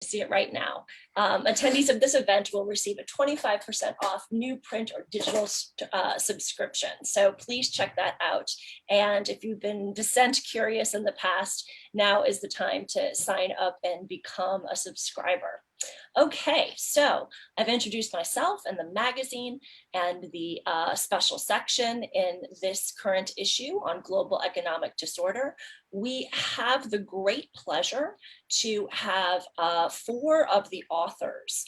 see it right now. Attendees of this event will receive a 25% off new print or digital subscription. So please check that out. And if you've been Dissent curious in the past, now is the time to sign up and become a subscriber. Okay, so I've introduced myself and the magazine and the special section in this current issue on global economic disorder. We have the great pleasure to have 4 of the authors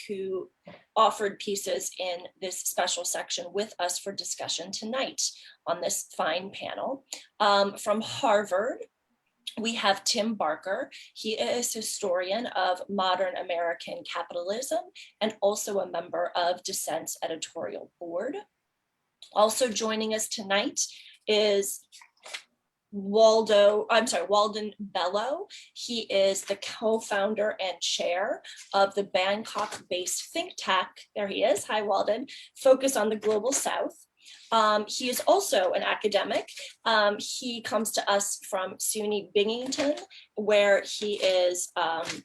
who offered pieces in this special section with us for discussion tonight on this fine panel. From Harvard, we have Tim Barker. He is historian of modern American capitalism and also a member of Dissent's editorial board. Also joining us tonight is Walden Bello. He is the co-founder and chair of the Bangkok-based think tank, there he is, hi Walden, focused on the Global South. He is also an academic. He comes to us from SUNY Binghamton, where he is an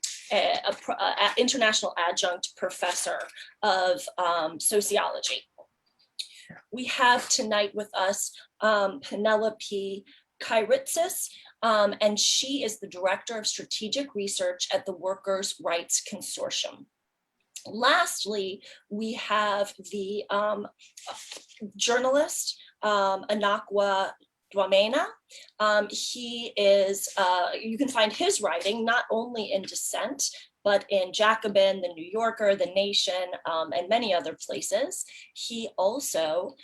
international adjunct professor of sociology. We have tonight with us Penelope Kyritsis, and she is the director of strategic research at the Workers' Rights Consortium. Lastly, we have the journalist Anakwa Dwamena. He is, you can find his writing not only in Dissent, but in Jacobin, The New Yorker, The Nation, and many other places. He also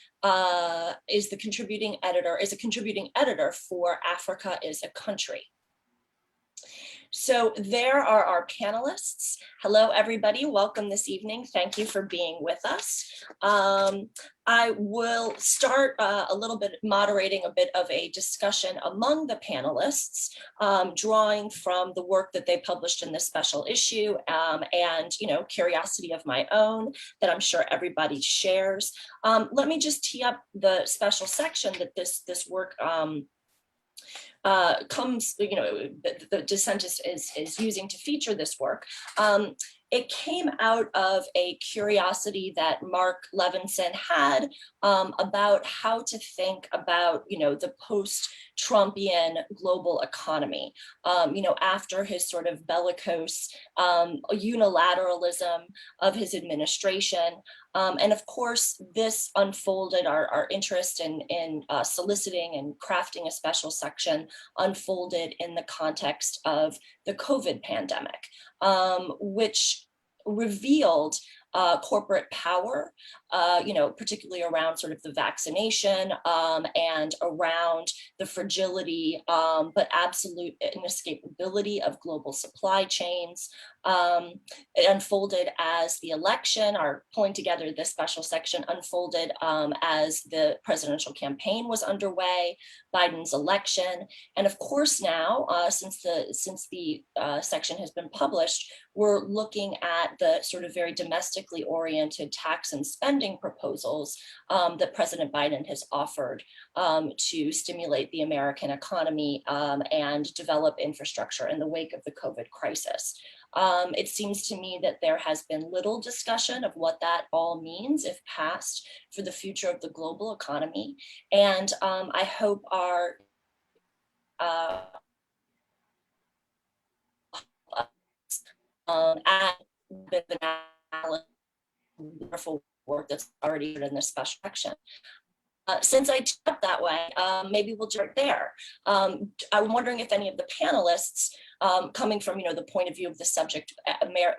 is a contributing editor for Africa is a Country. So there are our panelists. Hello, everybody. Welcome this evening. Thank you for being with us. I will start a little bit moderating a bit of a discussion among the panelists, drawing from the work that they published in this special issue and, curiosity of my own that I'm sure everybody shares. Let me just tee up the special section that this work comes, the Dissent is using to feature this work. It came out of a curiosity that Mark Levinson had about how to think about, the post-Trumpian global economy, after his sort of bellicose unilateralism of his administration. And of course, this unfolded our interest in soliciting and crafting a special section unfolded in the context of the COVID pandemic, which revealed corporate power, particularly around sort of the vaccination and around the fragility, but absolute inescapability of global supply chains. It unfolded as the election, or pulling together this special section unfolded as the presidential campaign was underway, Biden's election. And of course now, since the section has been published, we're looking at the sort of very domestically oriented tax and spending proposals that President Biden has offered to stimulate the American economy and develop infrastructure in the wake of the COVID crisis. It seems to me that there has been little discussion of what that all means, if passed, for the future of the global economy. And I hope our wonderful work that's already in this special section. Since I teed up that way, maybe we'll start there. I'm wondering if any of the panelists, coming from the point of view of the subject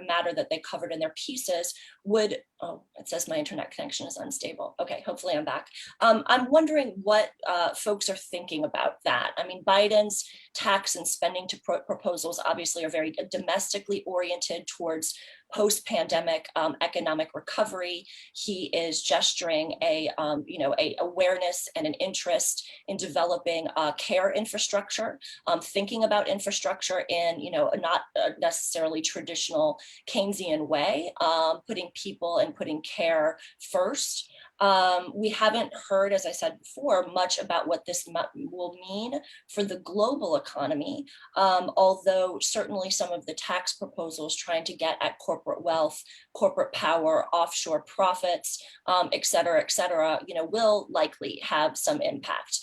matter that they covered in their pieces, would, oh, it says my internet connection is unstable. Okay, hopefully I'm back. I'm wondering what folks are thinking about that. I mean, Biden's tax and spending proposals obviously are very domestically oriented towards post-pandemic economic recovery. He is gesturing a awareness and an interest in developing care infrastructure, thinking about infrastructure in not necessarily traditional Keynesian way, putting people and putting care first. We haven't heard, as I said before, much about what this will mean for the global economy, although certainly some of the tax proposals trying to get at corporate wealth, corporate power, offshore profits, et cetera, will likely have some impact.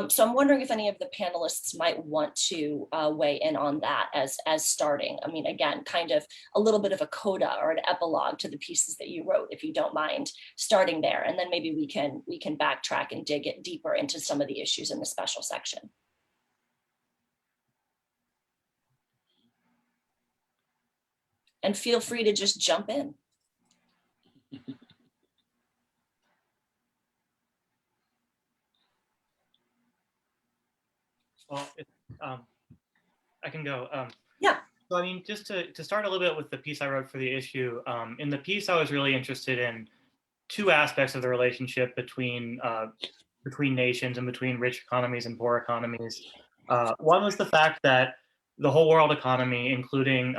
So I'm wondering if any of the panelists might want to weigh in on that as starting. I mean, again, kind of a little bit of a coda or an epilogue to the pieces that you wrote, if you don't mind starting there. And then maybe we can backtrack and dig it deeper into some of the issues in the special section. And feel free to just jump in. Well, I can go. Yeah. So I mean, just to start a little bit with the piece I wrote for the issue, in the piece I was really interested in two aspects of the relationship between nations and between rich economies and poor economies. One was the fact that the whole world economy, including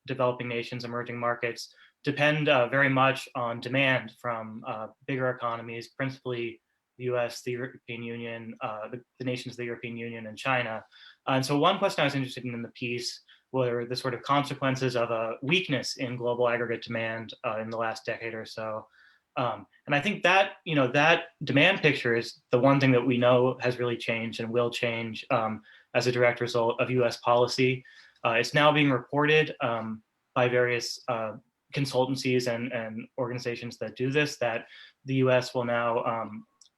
developing nations, emerging markets, depend very much on demand from bigger economies, principally the US, the European Union, the nations of the European Union and China. And so one question I was interested in the piece were the sort of consequences of a weakness in global aggregate demand in the last decade or so. And I think that, that demand picture is the one thing that we know has really changed and will change as a direct result of US policy. It's now being reported by various consultancies and organizations that do this, that the US will now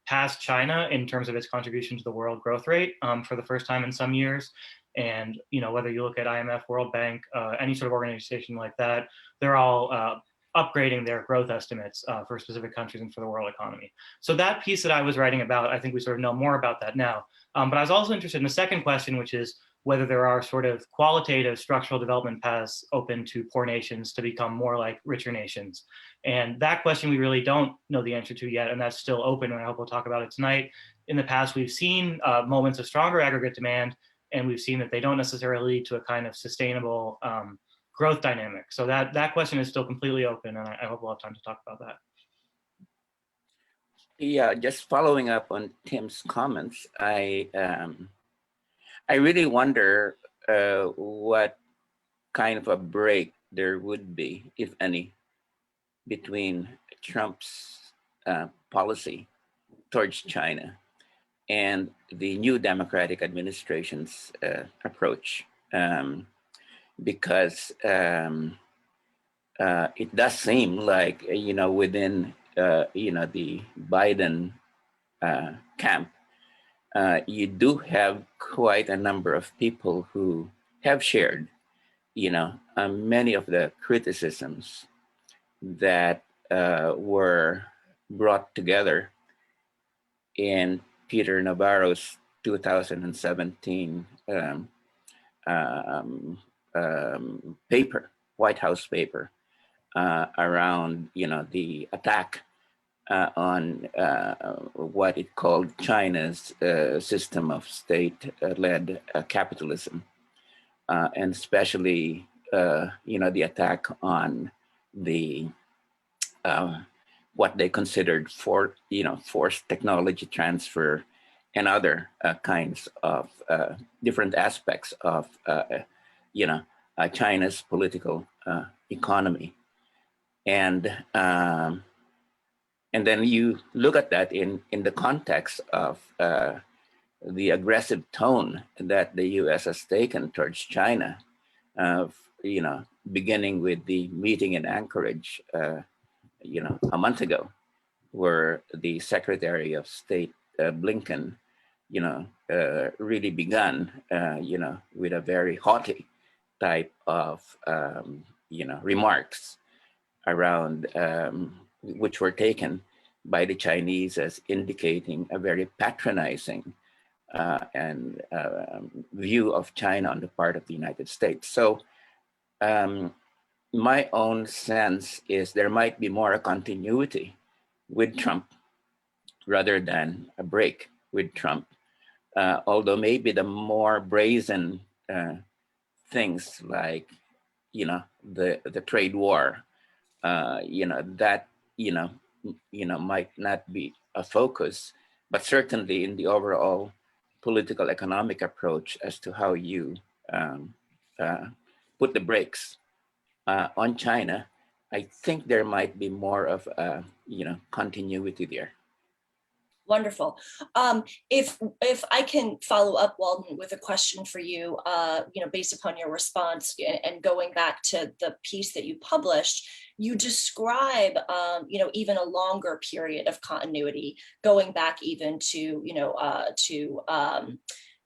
pass China in terms of its contribution to the world growth rate for the first time in some years. And, whether you look at IMF, World Bank, any sort of organization like that, they're all upgrading their growth estimates for specific countries and for the world economy. So that piece that I was writing about, I think we sort of know more about that now. But I was also interested in the second question, which is whether there are sort of qualitative structural development paths open to poor nations to become more like richer nations. And that question we really don't know the answer to yet, and that's still open, and I hope we'll talk about it tonight. In the past, we've seen moments of stronger aggregate demand, and we've seen that they don't necessarily lead to a kind of sustainable growth dynamic. So that question is still completely open, and I hope we'll have time to talk about that. Yeah, just following up on Tim's comments, I really wonder what kind of a break there would be, if any, between Trump's policy towards China and the new Democratic administration's approach, because it does seem like, within, the Biden camp, you do have quite a number of people who have shared, many of the criticisms that were brought together in Peter Navarro's 2017 paper, White House paper, around, the attack on what it called China's system of state-led capitalism, and especially, the attack on the what they considered forced technology transfer and other kinds of different aspects of, China's political economy. And then you look at that in the context of the aggressive tone that the U.S. has taken towards China, beginning with the meeting in Anchorage, a month ago, where the Secretary of State Blinken, really begun, with a very haughty type of, remarks around, which were taken by the Chinese as indicating a very patronizing and view of China on the part of the United States. So my own sense is there might be more a continuity with Trump rather than a break with Trump. Although maybe the more brazen things like, the trade war, that, might not be a focus, but certainly in the overall political economic approach as to how you put the brakes on China, I think there might be more of a continuity there. Wonderful. If I can follow up, Walden, with a question for you, based upon your response and going back to the piece that you published, you describe, even a longer period of continuity, going back even to,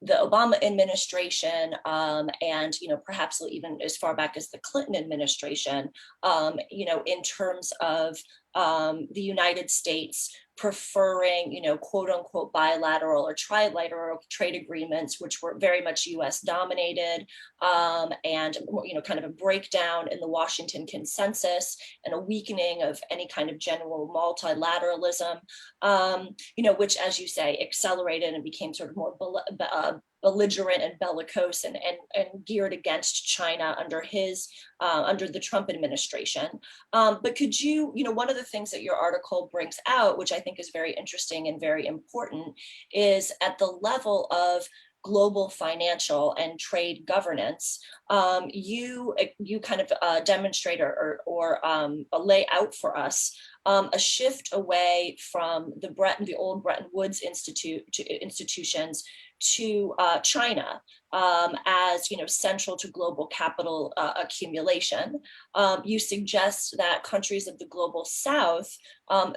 the Obama administration, and perhaps even as far back as the Clinton administration, in terms of the United States preferring, quote unquote, bilateral or trilateral trade agreements, which were very much US dominated, and, kind of a breakdown in the Washington consensus and a weakening of any kind of general multilateralism, which, as you say, accelerated and became sort of more belligerent and bellicose and geared against China under the Trump administration. But could you, one of the things that your article brings out, which I think is very interesting and very important, is at the level of global financial and trade governance, you kind of demonstrate or lay out for us a shift away from the old Bretton Woods institutions to China as central to global capital accumulation. You suggest that countries of the global South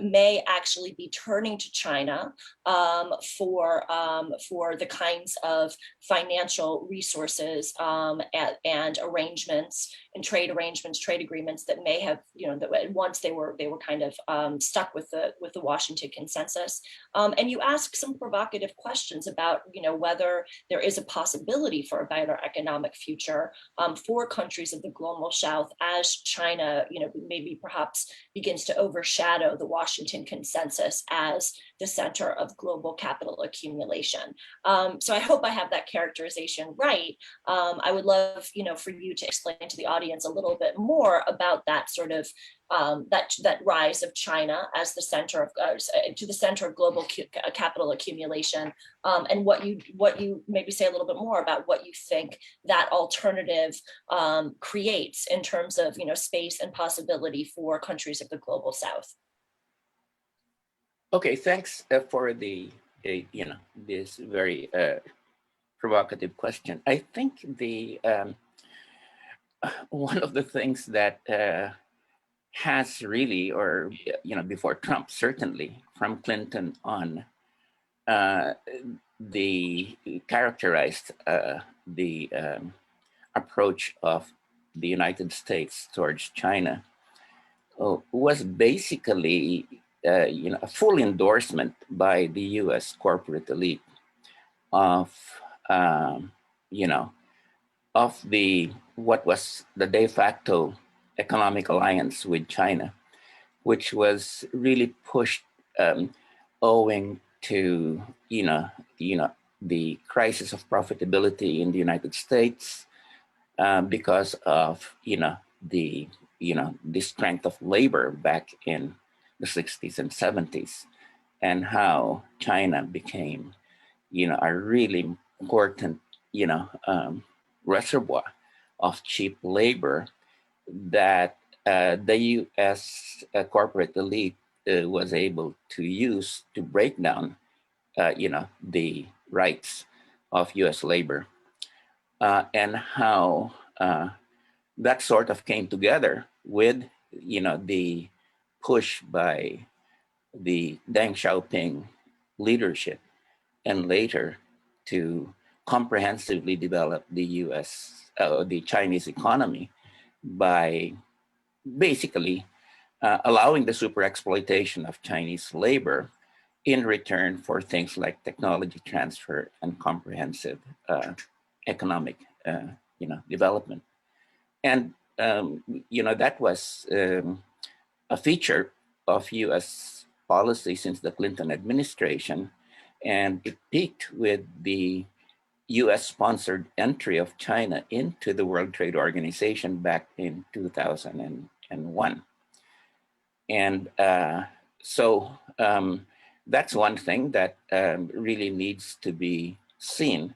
may actually be turning to China for the kinds of financial resources and arrangements and trade agreements that may have, that once they were kind of stuck with the Washington consensus. And you ask some provocative questions about, whether there is a possibility for a better economic future for countries of the global South as China, maybe perhaps begins to overshadow the Washington consensus as the center of global capital accumulation. So I hope I have that characterization right. I would love, for you to explain to the audience a little bit more about that sort of that rise of China as the center of to the center of global capital accumulation, and what you maybe say a little bit more about what you think that alternative creates in terms of space and possibility for countries of the global South. Okay, thanks for the this very provocative question. I think the one of the things that has really, or before Trump, certainly from Clinton on, the characterized the approach of the United States towards China was basically a full endorsement by the U.S. corporate elite of of the what was the de facto economic alliance with China, which was really pushed owing to the crisis of profitability in the United States because of the strength of labor back in the 60s and 70s, and how China became a really important reservoir of cheap labor that the U.S. Corporate elite was able to use to break down, the rights of U.S. labor, and how that sort of came together with, the push by the Deng Xiaoping leadership, and later to comprehensively develop the the Chinese economy by basically allowing the super exploitation of Chinese labor in return for things like technology transfer and comprehensive economic development. And that was a feature of US policy since the Clinton administration, and it peaked with the US sponsored entry of China into the World Trade Organization back in 2001. And So that's one thing that really needs to be seen.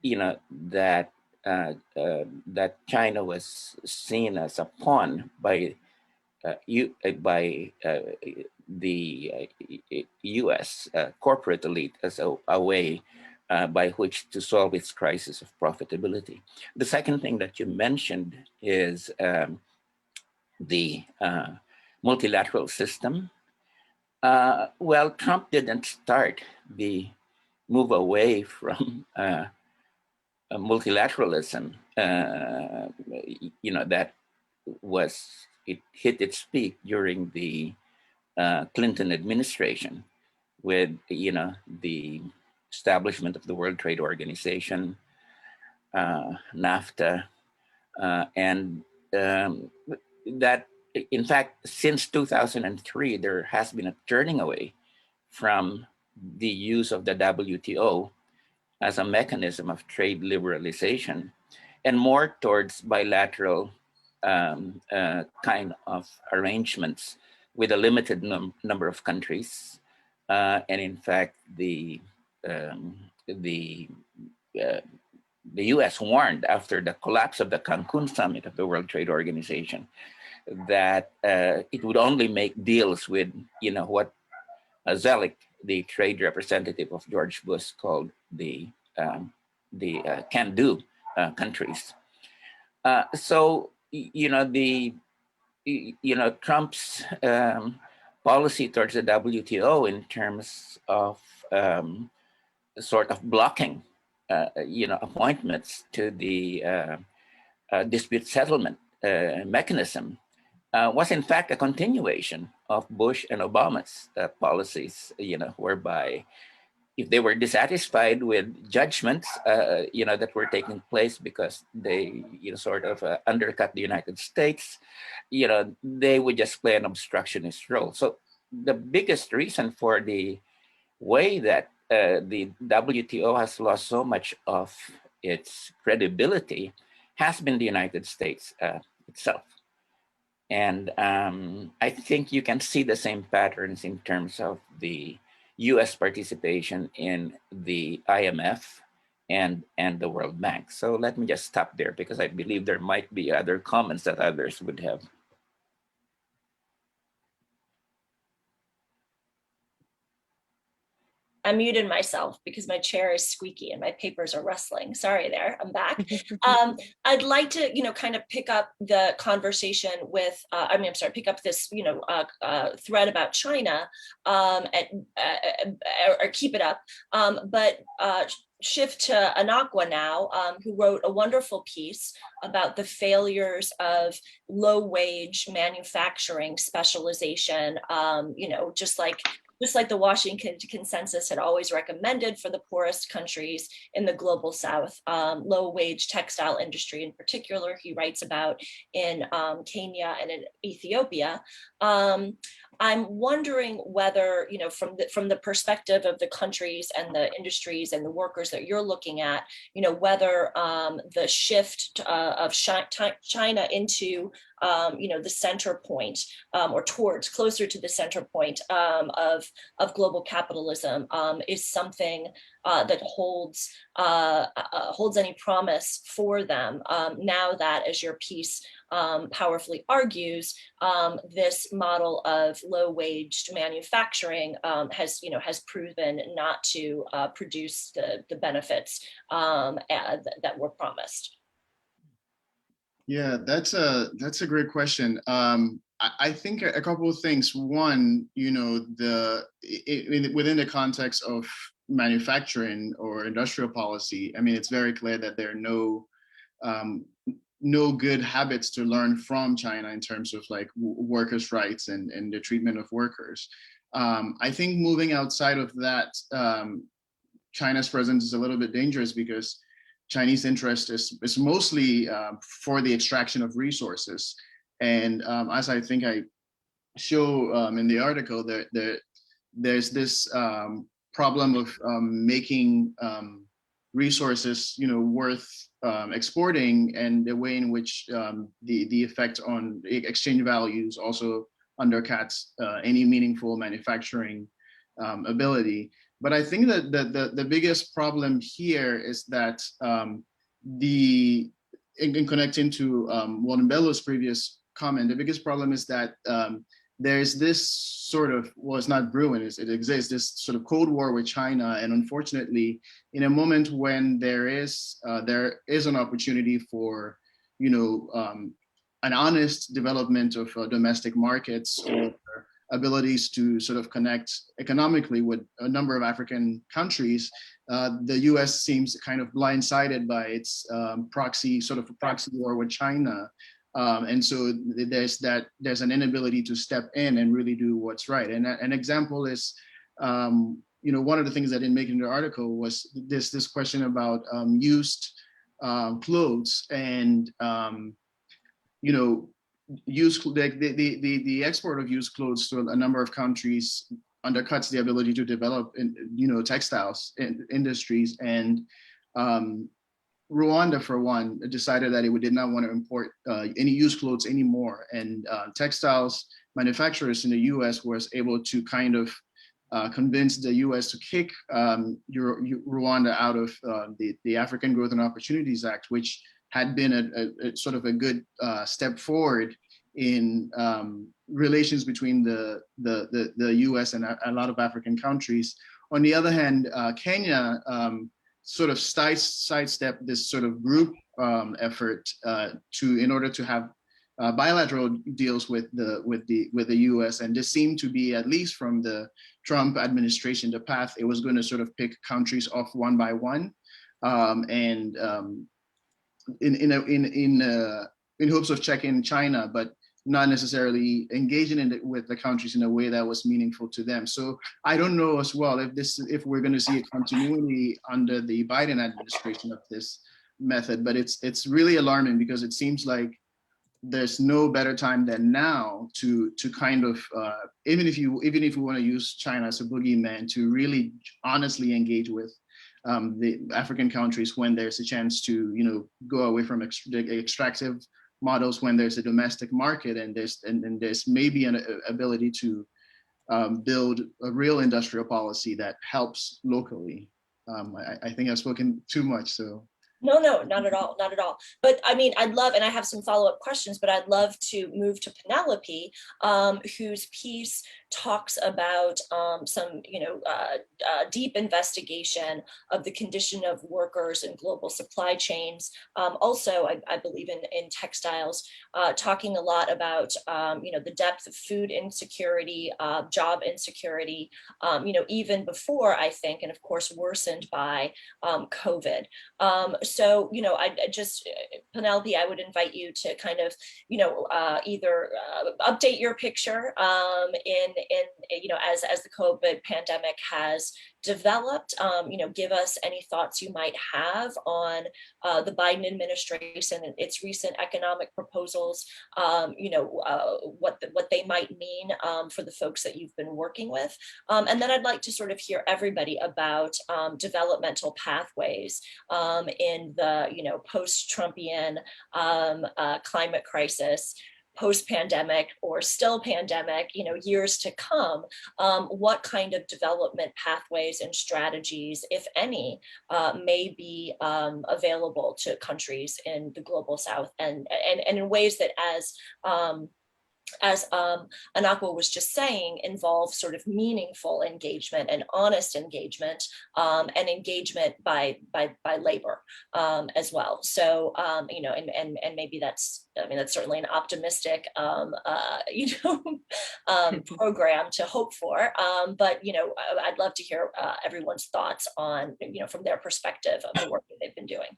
That that China was seen as a pawn by the U.S. Corporate elite as a way by which to solve its crisis of profitability. The second thing that you mentioned is the multilateral system. Well, Trump didn't start the move away from multilateralism. That it hit its peak during the Clinton administration with the establishment of the World Trade Organization, NAFTA, and that in fact since 2003 there has been a turning away from the use of the WTO as a mechanism of trade liberalization and more towards bilateral kind of arrangements with a limited number of countries. And in fact, the US warned after the collapse of the Cancun summit of the World Trade Organization that it would only make deals with, what Zelik, the trade representative of George Bush, called the can-do countries. So, Trump's policy towards the WTO in terms of sort of blocking, appointments to the dispute settlement mechanism was in fact a continuation of Bush and Obama's policies, whereby if they were dissatisfied with judgments, that were taking place because they, sort of undercut the United States, they would just play an obstructionist role. So the biggest reason for the way that the WTO has lost so much of its credibility has been the United States itself. And I think you can see the same patterns in terms of the US participation in the IMF and the World Bank. So let me just stop there because I believe there might be other comments that others would have. I muted myself because my chair is squeaky and my papers are rustling. Sorry there, I'm back. I'd like to, kind of pick up the conversation with, pick up this, thread about China or keep it up, but shift to Anakwa now, who wrote a wonderful piece about the failures of low-wage manufacturing specialization, just like the Washington Consensus had always recommended for the poorest countries in the global South, low-wage textile industry in particular, he writes about in Kenya and in Ethiopia. I'm wondering whether, from the perspective of the countries and the industries and the workers that you're looking at, whether the shift of China into the center point or towards closer to the center point of global capitalism is something that holds any promise for them now that, as your piece powerfully argues, this model of low-wage manufacturing has proven not to produce the benefits that were promised. Yeah, that's a great question. I think a couple of things. One, within the context of manufacturing or industrial policy, it's very clear that there are no good habits to learn from China in terms of like workers' rights and the treatment of workers. I think moving outside of that, China's presence is a little bit dangerous because Chinese interest is mostly for the extraction of resources. And as I think I show in the article, there's this problem of making resources, worth exporting, and the way in which the effect on exchange values also undercuts any meaningful manufacturing ability. But I think that the biggest problem here is that in connecting to Walden Bello's previous comment, the biggest problem is that there's this sort of, well, it's not brewing, it exists, this sort of Cold War with China. And unfortunately, in a moment when there is an opportunity for, an honest development of domestic markets or abilities to sort of connect economically with a number of African countries, the US seems kind of blindsided by its proxy war with China. And so there's an inability to step in and really do what's right. And an example is, one of the things I didn't make in the article was this question about used clothes and, the export of used clothes to a number of countries undercuts the ability to develop, textiles industries. And Rwanda, for one, decided that it did not want to import any used clothes anymore. And textiles manufacturers in the US was able to kind of convince the US to kick Rwanda out of the African Growth and Opportunities Act, which had been a sort of a good step forward in relations between the US and a lot of African countries. On the other hand, Kenya sort of sidestepped this sort of group effort in order to have bilateral deals with the US, and this seemed to be, at least from the Trump administration, the path it was going to sort of pick countries off one by one, and in hopes of checking China, but not necessarily engaging with the countries in a way that was meaningful to them. So I don't know as well if we're going to see a continuity under the Biden administration of this method, but it's really alarming because it seems like there's no better time than now to kind of even if we want to use China as a boogeyman, to really honestly engage with the African countries when there's a chance to go away from extractive models, when there's a domestic market and there's maybe an ability to build a real industrial policy that helps locally. I think I've spoken too much, so. No, not at all, not at all. But I mean, I'd love, and I have some follow-up questions, but I'd love to move to Penelope, whose piece talks about some, deep investigation of the condition of workers in global supply chains. Also, I believe in textiles, talking a lot about, the depth of food insecurity, job insecurity, even before, I think, and of course, worsened by COVID. So, I just, Penelope, I would invite you to kind of, either update your picture as the COVID pandemic has developed, give us any thoughts you might have on the Biden administration and its recent economic proposals, what they might mean for the folks that you've been working with. And then I'd like to sort of hear everybody about developmental pathways in the, post-Trumpian climate crisis, post-pandemic or still pandemic, years to come, what kind of development pathways and strategies, if any, may be available to countries in the global South, and in ways that, as Anakwa was just saying, involve sort of meaningful engagement and honest engagement, and engagement by labor as well. So and maybe that's certainly an optimistic program to hope for. But I'd love to hear everyone's thoughts on from their perspective of the work that they've been doing.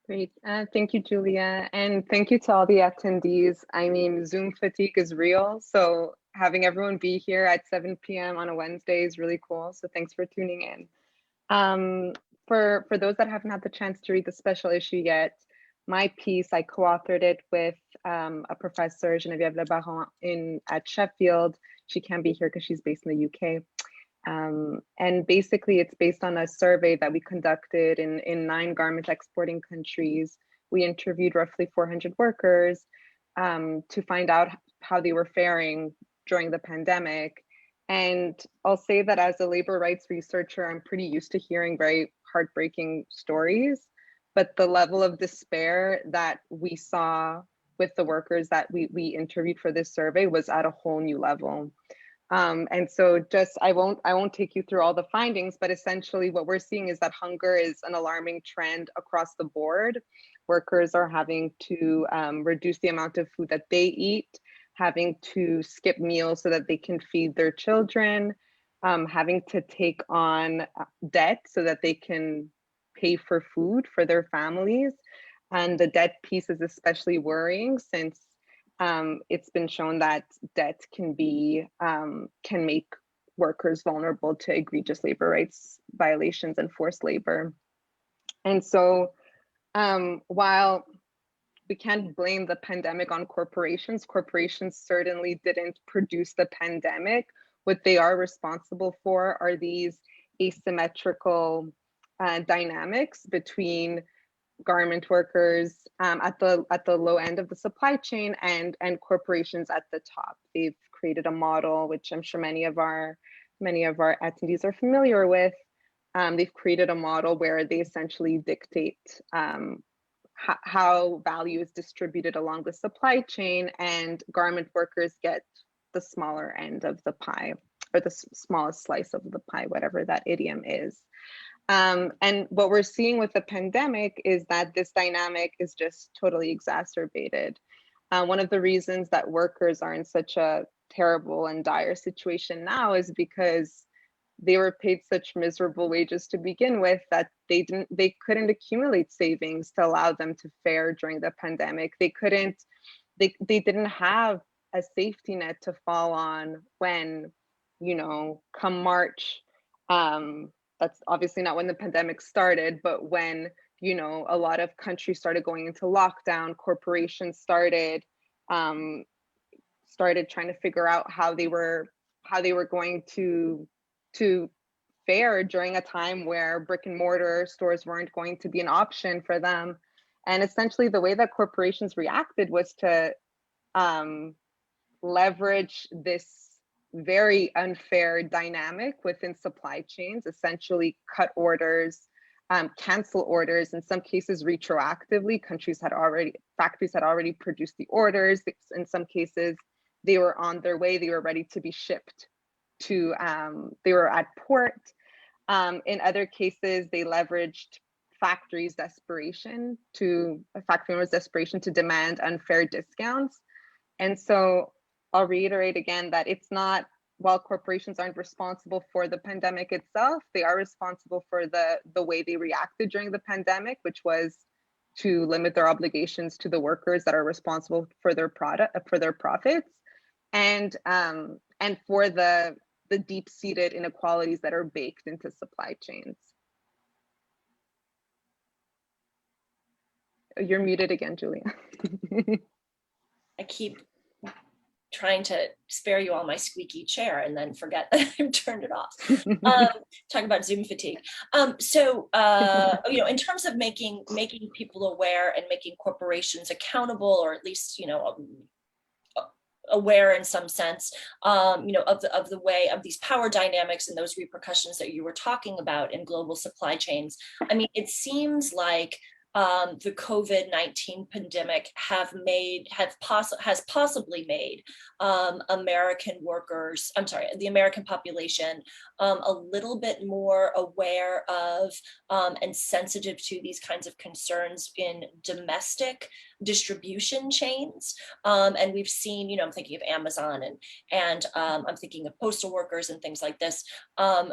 Great. Thank you, Julia. And thank you to all the attendees. I mean, Zoom fatigue is real. So having everyone be here at 7 p.m. on a Wednesday is really cool. So thanks for tuning in. For those that haven't had the chance to read the special issue yet, my piece, I co-authored it with a professor, Genevieve LeBaron at Sheffield. She can't be here because she's based in the UK. And basically it's based on a survey that we conducted in 9 garment exporting countries. We interviewed roughly 400 workers to find out they were faring during the pandemic. And I'll say that as a labor rights researcher, I'm pretty used to hearing very heartbreaking stories, but the level of despair that we saw with the workers that we interviewed for this survey was at a whole new level. And so just, I won't take you through all the findings, but essentially what we're seeing is that hunger is an alarming trend across the board. Workers are having to reduce the amount of food that they eat, having to skip meals so that they can feed their children, having to take on debt so that they can pay for food for their families. And the debt piece is especially worrying since it's been shown that debt can make workers vulnerable to egregious labor rights violations and forced labor. And so while we can't blame the pandemic on corporations, corporations certainly didn't produce the pandemic. What they are responsible for are these asymmetrical dynamics between garment workers at the low end of the supply chain and corporations at the top. They've created a model which I'm sure many of our attendees are familiar with. They've created a model where they essentially dictate how value is distributed along the supply chain, and garment workers get the smaller end of the pie, or the smallest slice of the pie, whatever that idiom is. And what we're seeing with the pandemic is that this dynamic is just totally exacerbated. One of the reasons that workers are in such a terrible and dire situation now is because they were paid such miserable wages to begin with that they couldn't accumulate savings to allow them to fare during the pandemic. They didn't have a safety net to fall on when, come March, that's obviously not when the pandemic started, but when, a lot of countries started going into lockdown, corporations started trying to figure out how they were going to fare during a time where brick and mortar stores weren't going to be an option for them. And essentially the way that corporations reacted was to leverage this very unfair dynamic within supply chains, essentially cut orders, cancel orders, in some cases retroactively. Factories had already produced the orders. In some cases, they were on their way, they were ready to be shipped to, they were at port. In other cases, they leveraged factory owners' desperation to demand unfair discounts. And so I'll reiterate again that it's not, while corporations aren't responsible for the pandemic itself, they are responsible for the way they reacted during the pandemic, which was to limit their obligations to the workers that are responsible for their profits, and for the deep-seated inequalities that are baked into supply chains. You're muted again, Julia. I keep trying to spare you all my squeaky chair and then forget that I've turned it off. Talk about Zoom fatigue. In terms of making people aware and making corporations accountable, or at least, aware in some sense, of the way of these power dynamics and those repercussions that you were talking about in global supply chains. I mean, it seems like the COVID-19 pandemic has possibly made the American population a little bit more aware of and sensitive to these kinds of concerns in domestic distribution chains. And we've seen, I'm thinking of Amazon and I'm thinking of postal workers and things like this.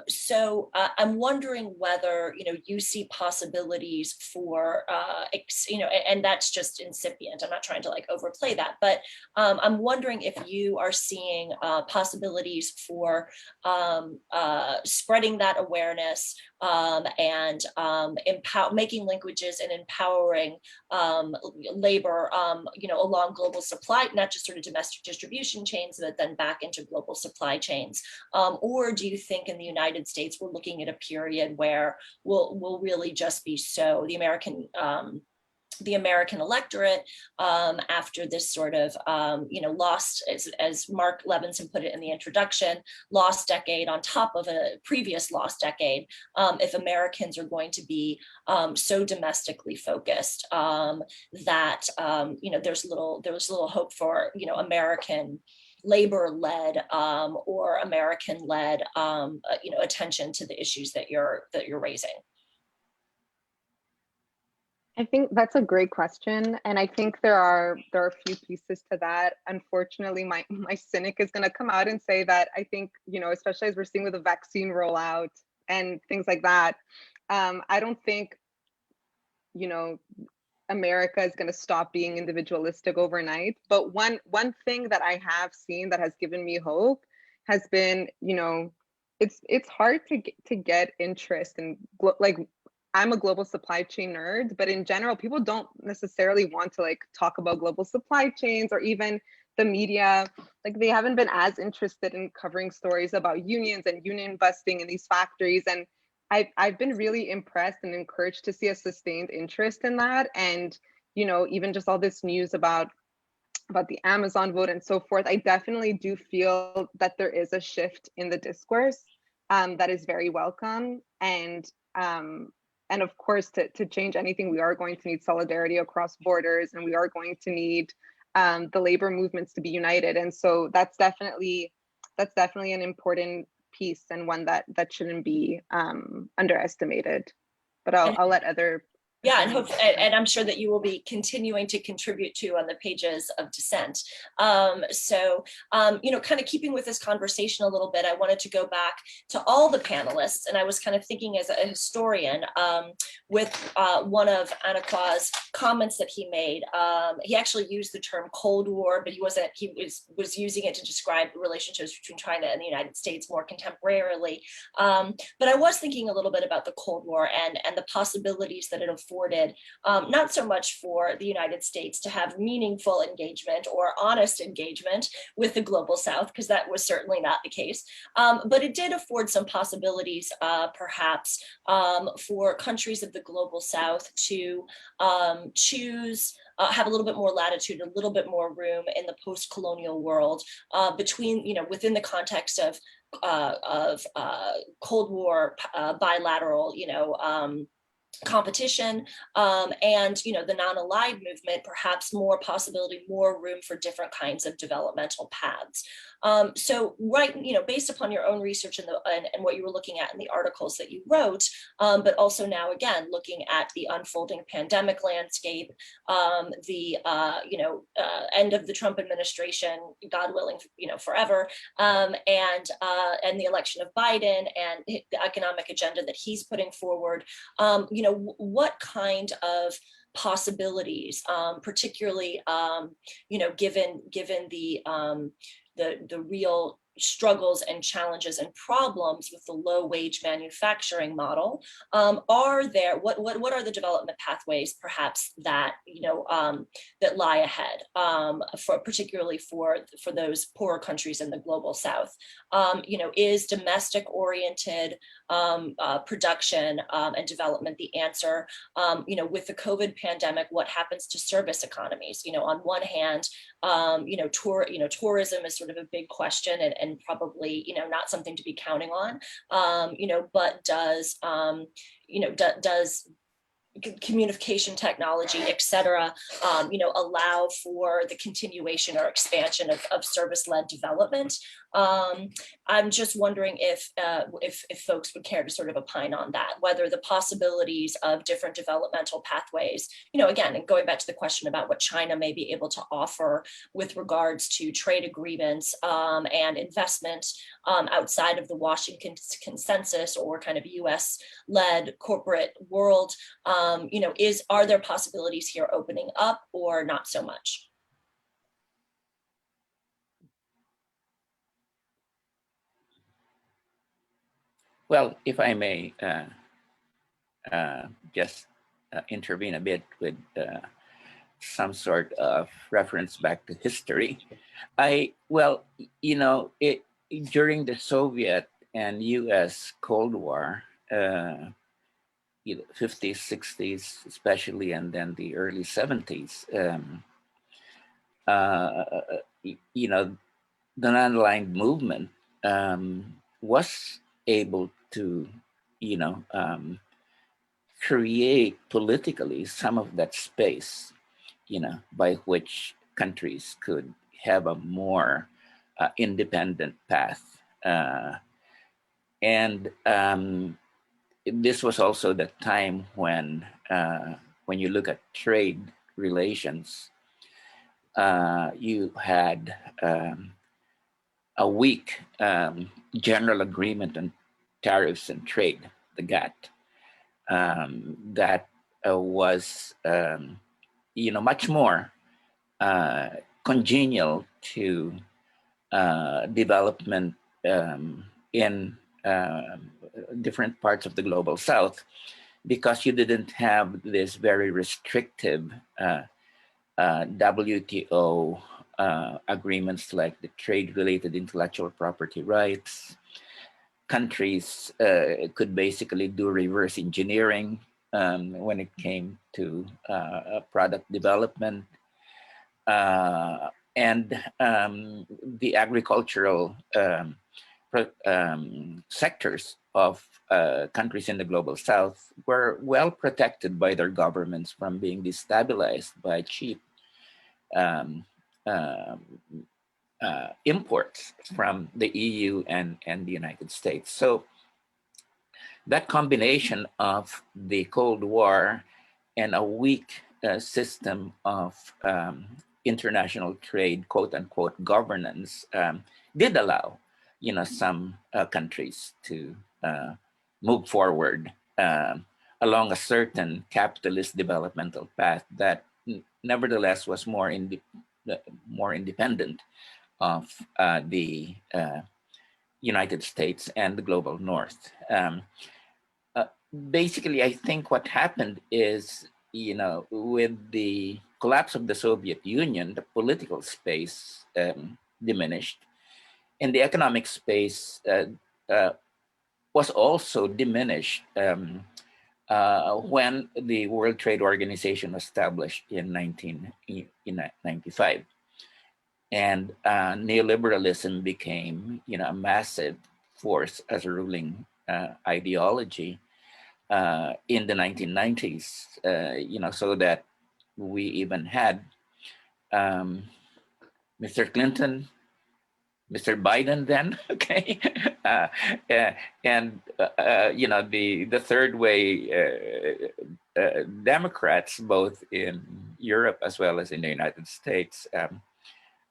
So I'm wondering whether, you see possibilities for, and that's just incipient. I'm not trying to overplay that, but I'm wondering if you are seeing possibilities for spreading that awareness and making linkages and empowering labor, along global supply, not just sort of domestic distribution chains, but then back into global supply chains. Or do you think in the United States we're looking at a period where we'll really just be the American the American electorate after this sort of, lost, as Mark Levinson put it in the introduction, lost decade on top of a previous lost decade, if Americans are going to be so domestically focused that, there's little hope for, American labor-led or American-led, attention to the issues that you're raising. I think that's a great question, and I think there are a few pieces to that. Unfortunately, my cynic is going to come out and say that I think, especially as we're seeing with the vaccine rollout and things like that, I don't think, America is going to stop being individualistic overnight. But one thing that I have seen that has given me hope has been, it's hard to get interest in like. I'm a global supply chain nerd, but in general, people don't necessarily want to talk about global supply chains, or even the media. Like, they haven't been as interested in covering stories about unions and union busting in these factories. And I've been really impressed and encouraged to see a sustained interest in that. And, even just all this news about the Amazon vote and so forth, I definitely do feel that there is a shift in the discourse that is very welcome. And of course, to change anything, we are going to need solidarity across borders, and we are going to need the labor movements to be united. And so that's definitely an important piece, and one that shouldn't be underestimated. But I'll let other. Yeah, and I'm sure that you will be continuing to contribute to on the pages of Dissent. Kind of keeping with this conversation a little bit, I wanted to go back to all the panelists, and I was kind of thinking as a historian with one of Anakwa's comments that he made. He actually used the term Cold War, but he was using it to describe the relationships between China and the United States more contemporarily. But I was thinking a little bit about the Cold War and the possibilities that it afforded, not so much for the United States to have meaningful engagement or honest engagement with the global South, because that was certainly not the case, but it did afford some possibilities, perhaps, for countries of the global South to choose, have a little bit more latitude, a little bit more room in the post-colonial world, within the context of Cold War bilateral, competition, and the non-aligned movement, perhaps more possibility, more room for different kinds of developmental paths. Based upon your own research and what you were looking at in the articles that you wrote, but also now again looking at the unfolding pandemic landscape, the end of the Trump administration, God willing, forever, and the election of Biden and the economic agenda that he's putting forward. What kind of possibilities, particularly, given the real struggles and challenges and problems with the low wage manufacturing model, are there, what are the development pathways perhaps that that lie ahead, particularly for those poorer countries in the global South? Is domestic oriented production and development the answer? With the COVID pandemic, what happens to service economies? On one hand, tourism is sort of a big question, and probably not something to be counting on. But does communication technology, et cetera, allow for the continuation or expansion of service-led development? I'm just wondering if folks would care to sort of opine on that, whether the possibilities of different developmental pathways, again, and going back to the question about what China may be able to offer with regards to trade agreements and investment outside of the Washington consensus or kind of US-led corporate world, are there possibilities here opening up or not so much? Well, if I may just intervene a bit with some sort of reference back to history. During the Soviet and US Cold War, 50s, 60s, especially, and then the early 70s, the non-aligned movement was able to, create politically some of that space, by which countries could have a more independent path. And this was also the time when you look at trade relations, you had a weak general agreement on tariffs and trade, the GATT, that was much more congenial to development in different parts of the global South, because you didn't have this very restrictive WTO agreements like the trade-related intellectual property rights. Countries could basically do reverse engineering when it came to product development. And the agricultural sectors of countries in the global South were well protected by their governments from being destabilized by cheap imports from the EU and the United States. So that combination of the Cold War and a weak system of international trade, quote unquote, governance did allow, some countries to move forward along a certain capitalist developmental path that nevertheless was more independent of the United States and the global North. Basically, I think what happened is, with the collapse of the Soviet Union, the political space diminished, and the economic space was also diminished when the World Trade Organization was established in 1995. And neoliberalism became, a massive force as a ruling ideology in the 1990s, so that we even had Mr. Clinton, Mr. Biden then, okay, and the third way Democrats, both in Europe as well as in the United States,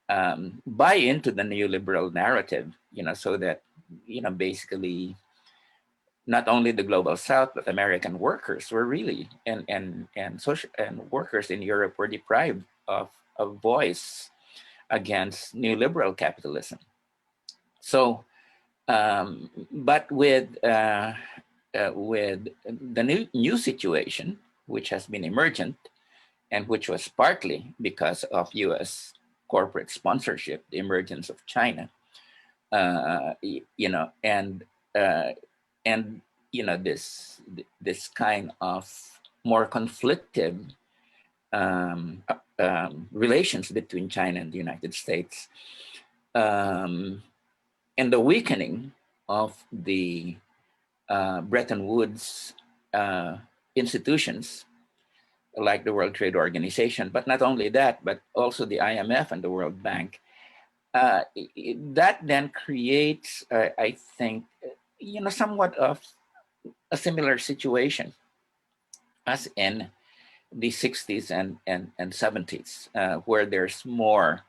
buy into the neoliberal narrative, so that, basically not only the global South, but American workers were really, and social and workers in Europe were deprived of a voice against neoliberal capitalism. So, but with the new situation, which has been emergent, and which was partly because of U.S. corporate sponsorship, the emergence of China, this kind of more conflictive relations between China and the United States, and the weakening of the Bretton Woods institutions like the World Trade Organization, but not only that, but also the IMF and the World Bank. That then creates, I think, somewhat of a similar situation as in the 60s and 70s, where there's more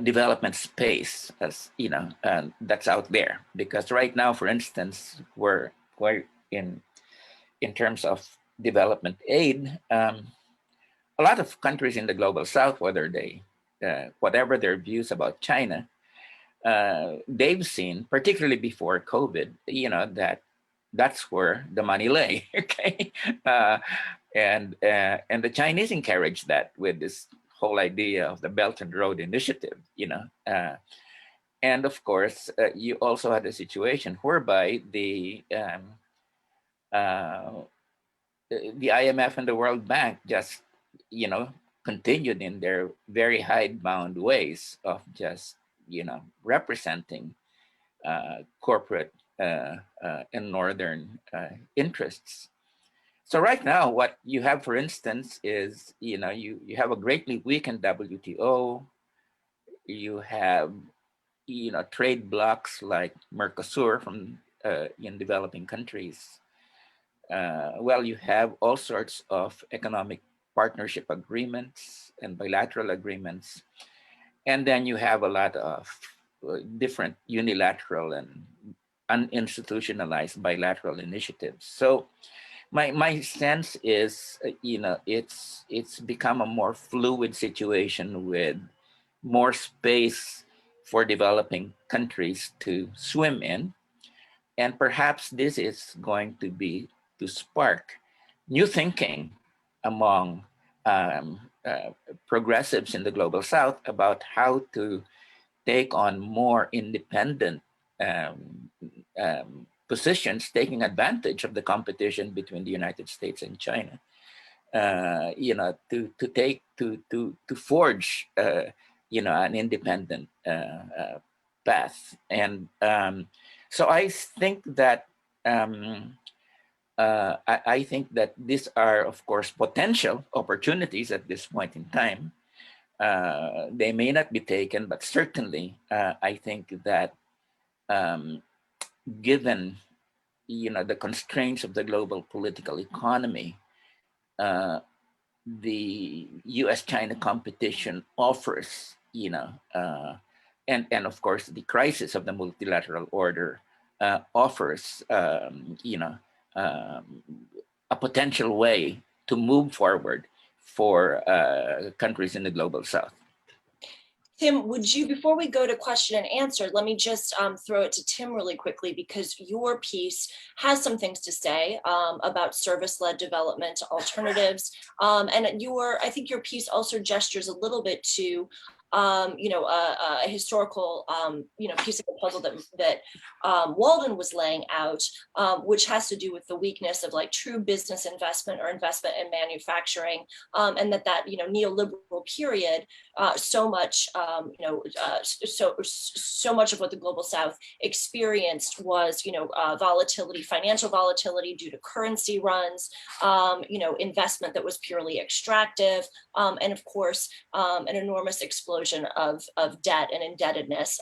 development space, as that's out there. Because right now, for instance, we're in terms of development aid, a lot of countries in the global South, whether whatever their views about China, they've seen, particularly before COVID, that's where the money lay. Okay, and the Chinese encouraged that with this whole idea of the Belt and Road Initiative. And of course, you also had a situation whereby the uh, the IMF and the World Bank just, continued in their very hidebound ways of just, representing corporate and northern interests. So right now, what you have, for instance, is, you have a greatly weakened WTO. You have, trade blocs like Mercosur from in developing countries. Well, you have all sorts of economic partnership agreements and bilateral agreements. And then you have a lot of different unilateral and uninstitutionalized bilateral initiatives. So my sense is, it's become a more fluid situation with more space for developing countries to swim in. And perhaps this is going to spark new thinking among progressives in the global South about how to take on more independent positions, taking advantage of the competition between the United States and China. To forge, an independent path. And so I think that I think that these are, of course, potential opportunities at this point in time. They may not be taken, but certainly I think that given the constraints of the global political economy, the U.S.-China competition offers, and of course the crisis of the multilateral order offers, a potential way to move forward for countries in the global South. Tim, would you, before we go to question and answer, let me just throw it to Tim really quickly, because your piece has some things to say about service-led development alternatives. And I think your piece also gestures a little bit to a historical, piece of the puzzle that Walden was laying out, which has to do with the weakness of like true business investment or investment in manufacturing, and that neoliberal period, so much of what the global South experienced was volatility, financial volatility due to currency runs, investment that was purely extractive, and of course an enormous explosion of debt and indebtedness,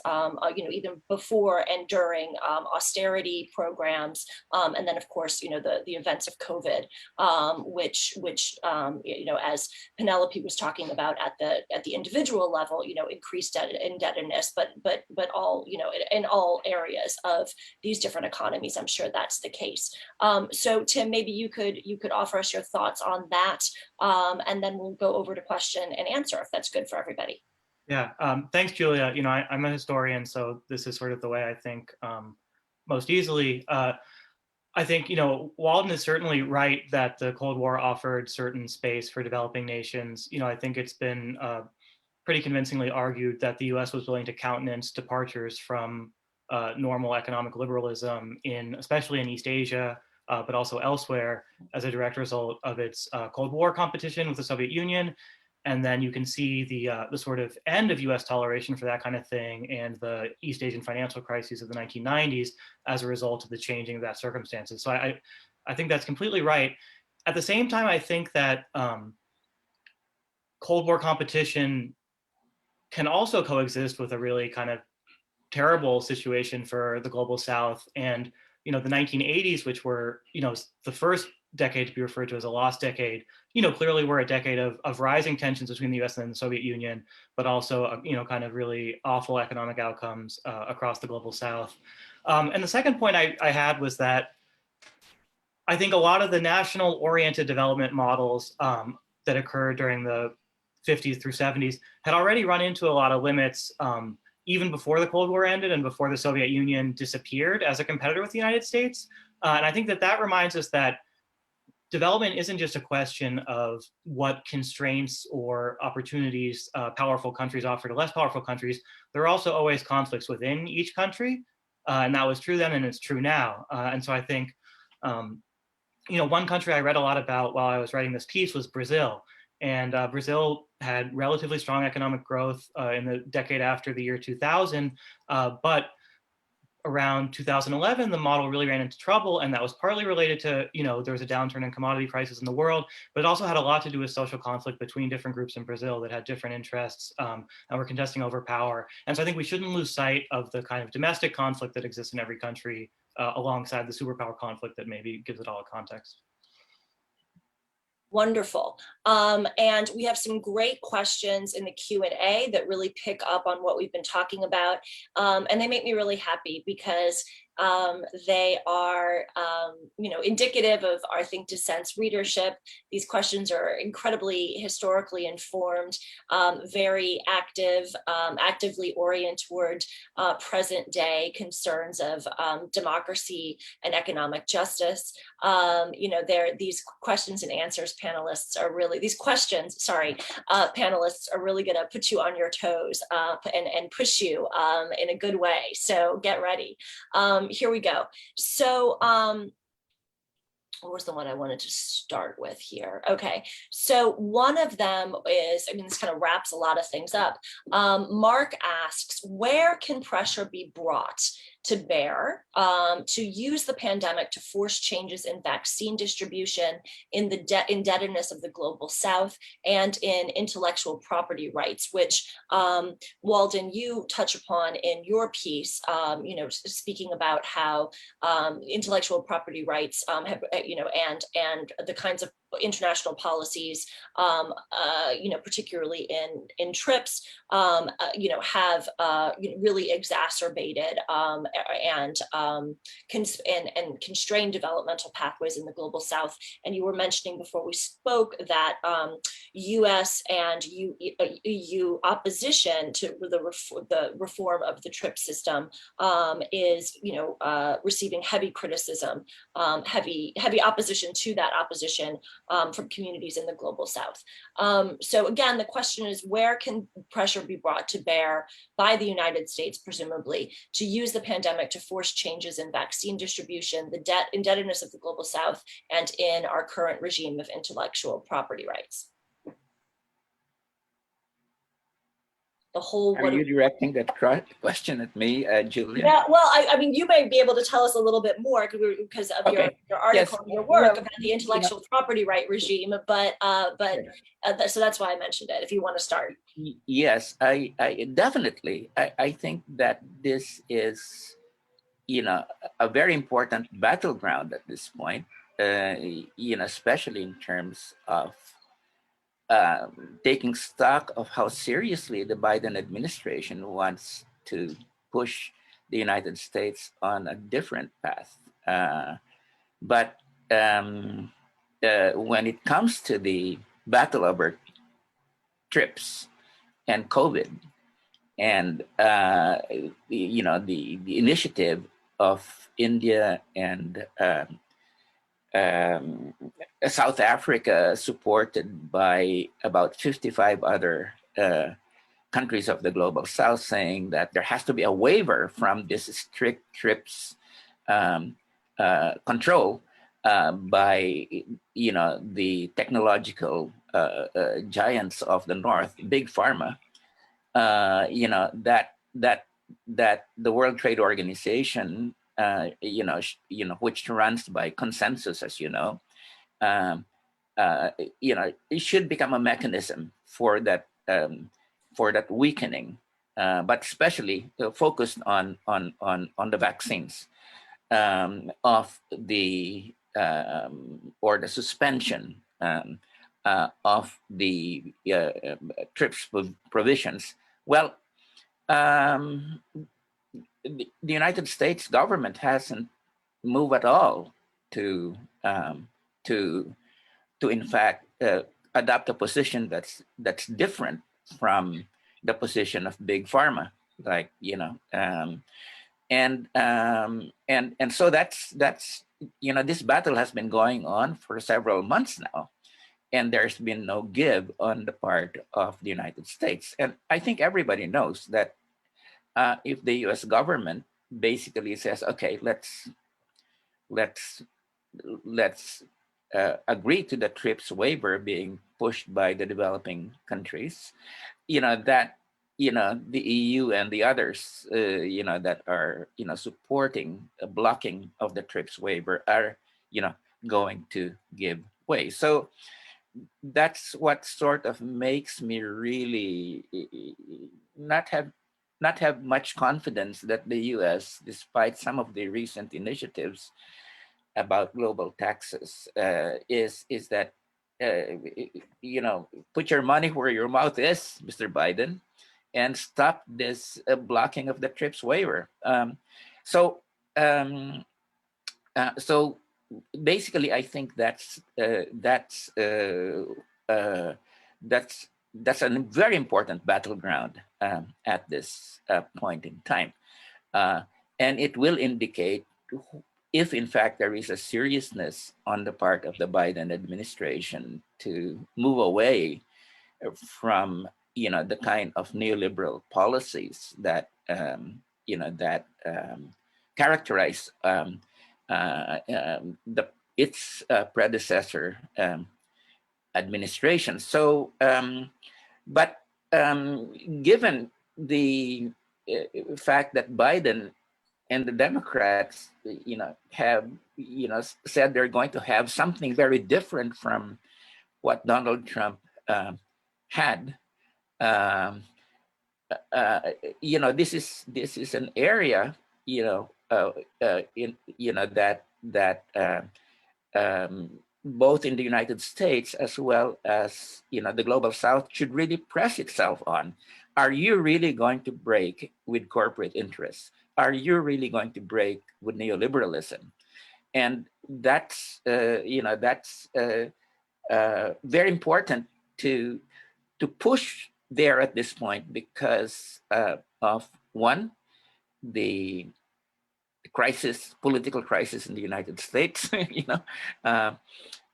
even before and during austerity programs, and then of course the events of COVID, which as Penelope was talking about at the individual level, increased indebtedness, but all in all areas of these different economies. I'm sure that's the case. So Tim, maybe you could offer us your thoughts on that, and then we'll go over to question and answer if that's good for everybody. Yeah, thanks, Julia. I'm a historian, so this is sort of the way I think most easily. I think, Walden is certainly right that the Cold War offered certain space for developing nations. I think it's been pretty convincingly argued that the US was willing to countenance departures from normal economic liberalism, especially in East Asia, but also elsewhere, as a direct result of its Cold War competition with the Soviet Union. And then you can see the sort of end of US toleration for that kind of thing and the East Asian financial crises of the 1990s as a result of the changing of that circumstances. So I think that's completely right. At the same time, I think that Cold War competition can also coexist with a really kind of terrible situation for the global South. And, the 1980s, which were, the first decade to be referred to as a lost decade, clearly were a decade of rising tensions between the US and the Soviet Union, but also, kind of really awful economic outcomes across the global South. And the second point I had was that I think a lot of the national oriented development models that occurred during the 50s through 70s had already run into a lot of limits even before the Cold War ended and before the Soviet Union disappeared as a competitor with the United States. And I think that reminds us that development isn't just a question of what constraints or opportunities powerful countries offer to less powerful countries. There are also always conflicts within each country. And that was true then and it's true now. And so I think one country I read a lot about while I was writing this piece was Brazil. And Brazil had relatively strong economic growth in the decade after the year 2000, but around 2011, the model really ran into trouble, and that was partly related to, there was a downturn in commodity prices in the world, but it also had a lot to do with social conflict between different groups in Brazil that had different interests and were contesting over power. And so I think we shouldn't lose sight of the kind of domestic conflict that exists in every country alongside the superpower conflict that maybe gives it all a context. Wonderful. And we have some great questions in the Q&A that really pick up on what we've been talking about. And they make me really happy because they are, indicative of, I think, Dissent's readership. These questions are incredibly historically informed, very active, actively oriented toward present day concerns of democracy and economic justice. These questions and answers panelists are really, panelists are really going to put you on your toes and push you in a good way. So get ready. Here we go. So what was the one I wanted to start with here? Okay, so one of them is, this kind of wraps a lot of things up. Mark asks, where can pressure be brought to bear to use the pandemic to force changes in vaccine distribution, in the indebtedness of the global South, and in intellectual property rights, which Walden, you touch upon in your piece, speaking about how intellectual property rights have, and the kinds of international policies, particularly in TRIPS, have really exacerbated and constrained developmental pathways in the global South. And you were mentioning before we spoke that U.S. and EU opposition to the reform of the TRIPS system is, receiving heavy criticism, heavy opposition to that opposition from communities in the global South. So again, the question is, where can pressure be brought to bear by the United States, presumably, to use the pandemic to force changes in vaccine distribution, the indebtedness of the global South, and in our current regime of intellectual property rights? Are you directing that question at me, Julia? Yeah, well, you may be able to tell us a little bit more because of your article, and your work about the intellectual property right regime, but so that's why I mentioned it, if you want to start. Yes, I definitely, I think that this is, a very important battleground at this point, especially in terms of taking stock of how seriously the Biden administration wants to push the United States on a different path. But when it comes to the battle over TRIPS and COVID, and the initiative of India and South Africa, supported by about 55 other countries of the global South, saying that there has to be a waiver from this strict TRIPS control by the technological giants of the North, big pharma. That the World Trade Organization, which runs by consensus, as it should become a mechanism for that weakening, but especially focused on the vaccines, of the or the suspension of the TRIPS provisions. Well, the United States government hasn't moved at all to in fact adopt a position that's different from the position of big pharma, like and so that's this battle has been going on for several months now, and there's been no give on the part of the United States. And I think everybody knows that if the U.S. government basically says, okay, let's agree to the TRIPS waiver being pushed by the developing countries, that the EU and the others that are supporting a blocking of the TRIPS waiver are going to give way. So that's what sort of makes me really not have much confidence that the US, despite some of the recent initiatives about global taxes, is that put your money where your mouth is, Mr. Biden, and stop this blocking of the TRIPS waiver. So basically, I think that's a very important battleground at this point in time, and it will indicate if, in fact, there is a seriousness on the part of the Biden administration to move away from the kind of neoliberal policies that characterize its predecessor administration. So, but given the fact that Biden and the Democrats, have said they're going to have something very different from what Donald Trump had. This is an area, both in the United States as well as the global South should really press itself on. Are you really going to break with corporate interests? Are you really going to break with neoliberalism? And that's very important to push there at this point because of one, the political crisis in the United States,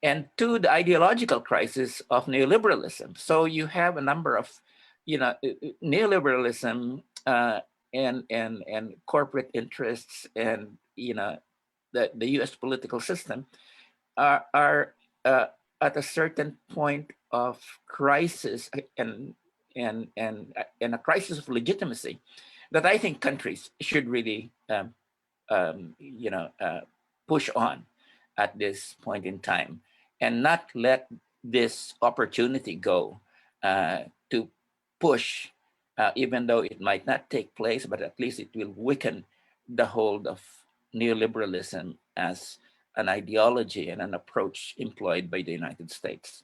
and two, the ideological crisis of neoliberalism. So you have a number of, neoliberalism and corporate interests and the U.S. political system are at a certain point of crisis and a crisis of legitimacy that I think countries should really push on at this point in time and not let this opportunity go to push, even though it might not take place, but at least it will weaken the hold of neoliberalism as an ideology and an approach employed by the United States.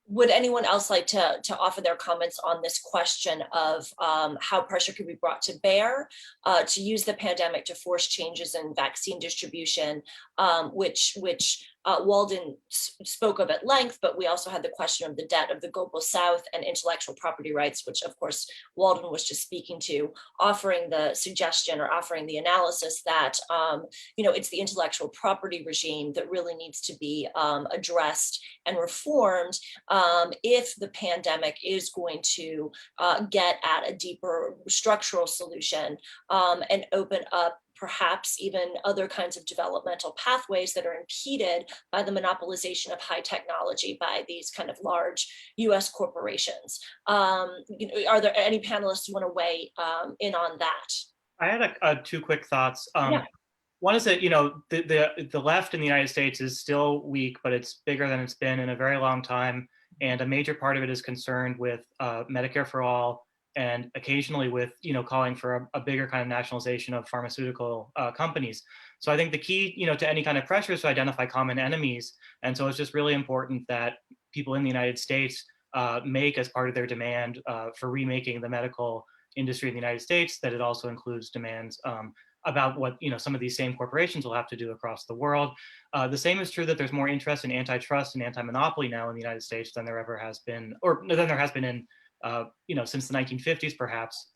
Would anyone else like to offer their comments on this question of how pressure could be brought to bear to use the pandemic to force changes in vaccine distribution, which Walden spoke of at length, but we also had the question of the debt of the global South and intellectual property rights, which of course Walden was just speaking to, offering the suggestion or offering the analysis that it's the intellectual property regime that really needs to be addressed and reformed if the pandemic is going to get at a deeper structural solution and open up perhaps even other kinds of developmental pathways that are impeded by the monopolization of high technology by these kind of large US corporations. Are there any panelists who want to weigh in on that? I had two quick thoughts. Yeah. One is that the left in the United States is still weak, but it's bigger than it's been in a very long time, and a major part of it is concerned with Medicare for all, and occasionally with calling for a bigger kind of nationalization of pharmaceutical companies. So I think the key to any kind of pressure is to identify common enemies, and so it's just really important that people in the United States make as part of their demand for remaking the medical industry in the United States that it also includes demands about what some of these same corporations will have to do across the world. The same is true that there's more interest in antitrust and anti-monopoly now in the United States than there ever has been, or than there has been in since the 1950s, perhaps.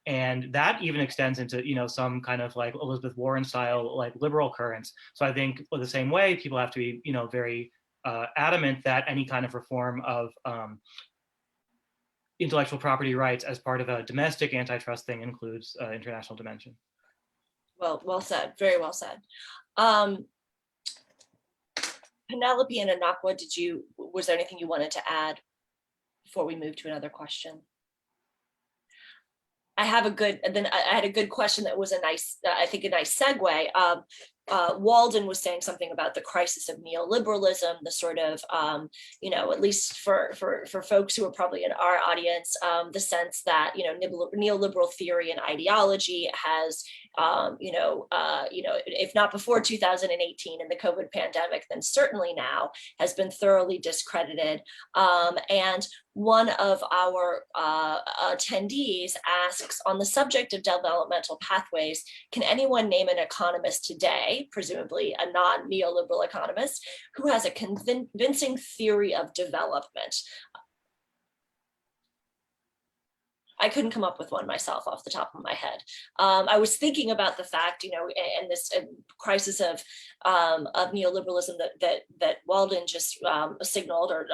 And that even extends into some kind of like Elizabeth Warren style like liberal currents. So I think the same way people have to be very adamant that any kind of reform of intellectual property rights as part of a domestic antitrust thing includes international dimension. Well said, very well said. Penelope and Anakwa, was there anything you wanted to add before we move to another question? I had a good question that was a nice segue. Walden was saying something about the crisis of neoliberalism, the sort of, at least for folks who are probably in our audience, the sense that, neoliberal theory and ideology has, if not before 2018 and the COVID pandemic, then certainly now has been thoroughly discredited. And one of our attendees asks, on the subject of developmental pathways, can anyone name an economist today, presumably a non-neoliberal economist, who has a convincing theory of development? I couldn't come up with one myself off the top of my head. I was thinking about the fact, and this crisis of neoliberalism that Walden just signaled or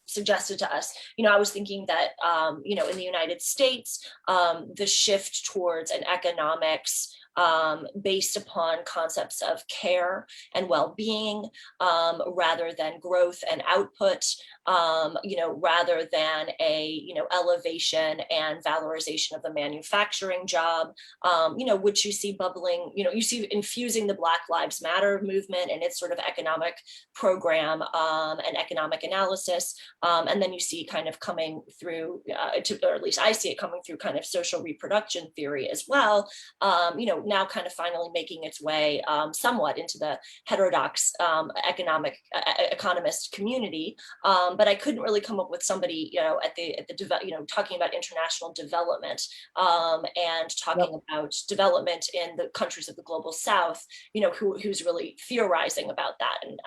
suggested to us. I was thinking that, in the United States, the shift towards an economics based upon concepts of care and well-being, rather than growth and output, rather than a, elevation and valorization of the manufacturing job, which you see bubbling, you see infusing the Black Lives Matter movement and its sort of economic program and economic analysis. And then you see kind of coming through, or at least I see it coming through kind of social reproduction theory as well, now kind of finally making its way somewhat into the heterodox economist community. But I couldn't really come up with somebody, talking about international development and talking about development in the countries of the global South, who's really theorizing about that. And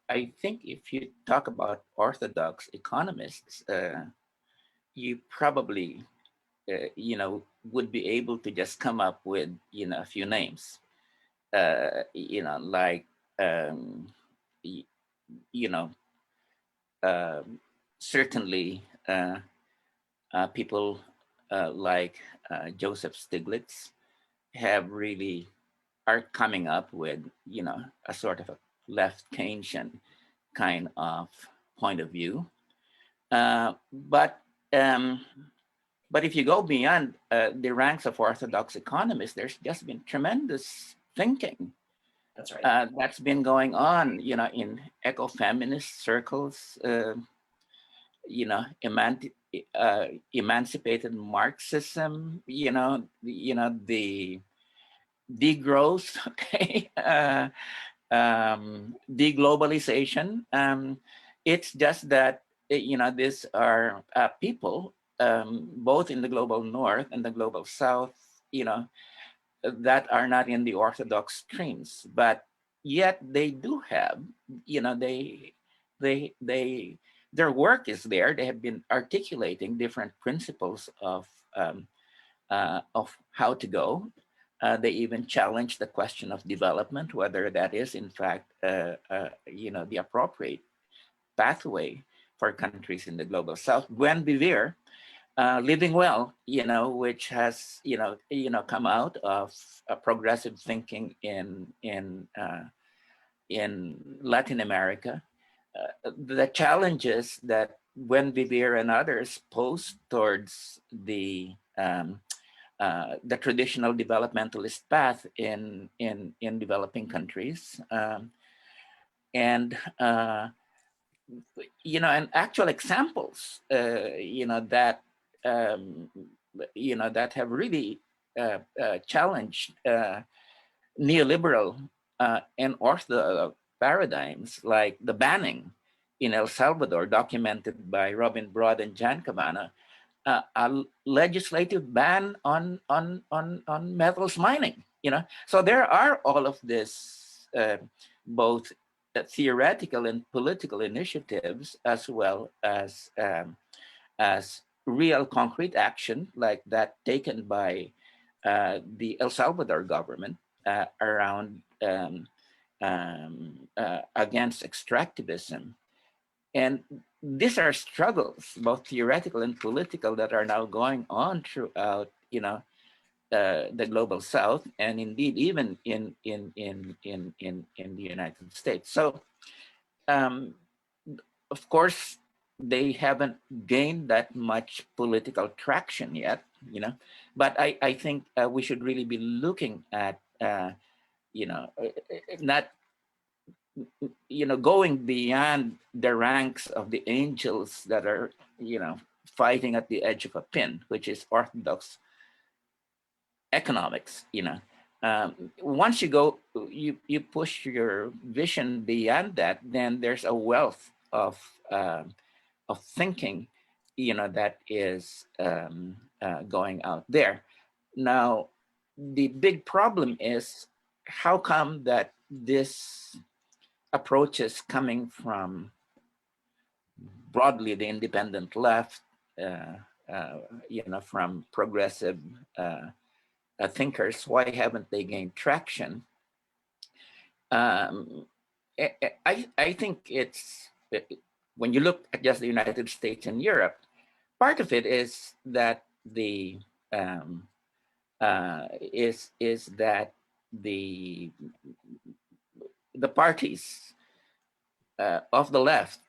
I think if you talk about orthodox economists, you probably, would be able to just come up with, a few names, like, certainly people like Joseph Stiglitz are coming up with, a sort of a left Keynesian kind of point of view. But if you go beyond the ranks of orthodox economists, there's just been tremendous thinking. That's right. That's been going on, in ecofeminist circles, emancipated Marxism, the degrowth, okay, deglobalization. It's just that, these are people, both in the global North and the global South, that are not in the orthodox streams, but yet they do have, their work is there. They have been articulating different principles of how to go. They even challenge the question of development, whether that is in fact, the appropriate pathway for countries in the global South. Gwen Bevere, Living Well, which has, come out of progressive thinking in Latin America. The challenges that Gwen Bevere and others pose towards the traditional developmentalist path in developing countries, and actual examples, that that have really challenged neoliberal and orthodox paradigms, like the banning in El Salvador, documented by Robin Broad and Jan Cabana, a legislative ban on metals mining. So there are all of this, both theoretical and political initiatives, as well as real concrete action, like that taken by the El Salvador government around against extractivism. And these are struggles, both theoretical and political, that are now going on throughout, the global South, and indeed even in the United States. So, of course, they haven't gained that much political traction yet, But I think we should really be looking at, not, going beyond the ranks of the angels that are, fighting at the edge of a pin, which is orthodox economics. Once you go, you push your vision beyond that, then there's a wealth of thinking, that is going out there. Now, the big problem is, how come that this approach is coming from broadly the independent left, from progressive thinkers? Why haven't they gained traction? I think it's, when you look at just the United States and Europe, part of it is that the is that the parties of the left,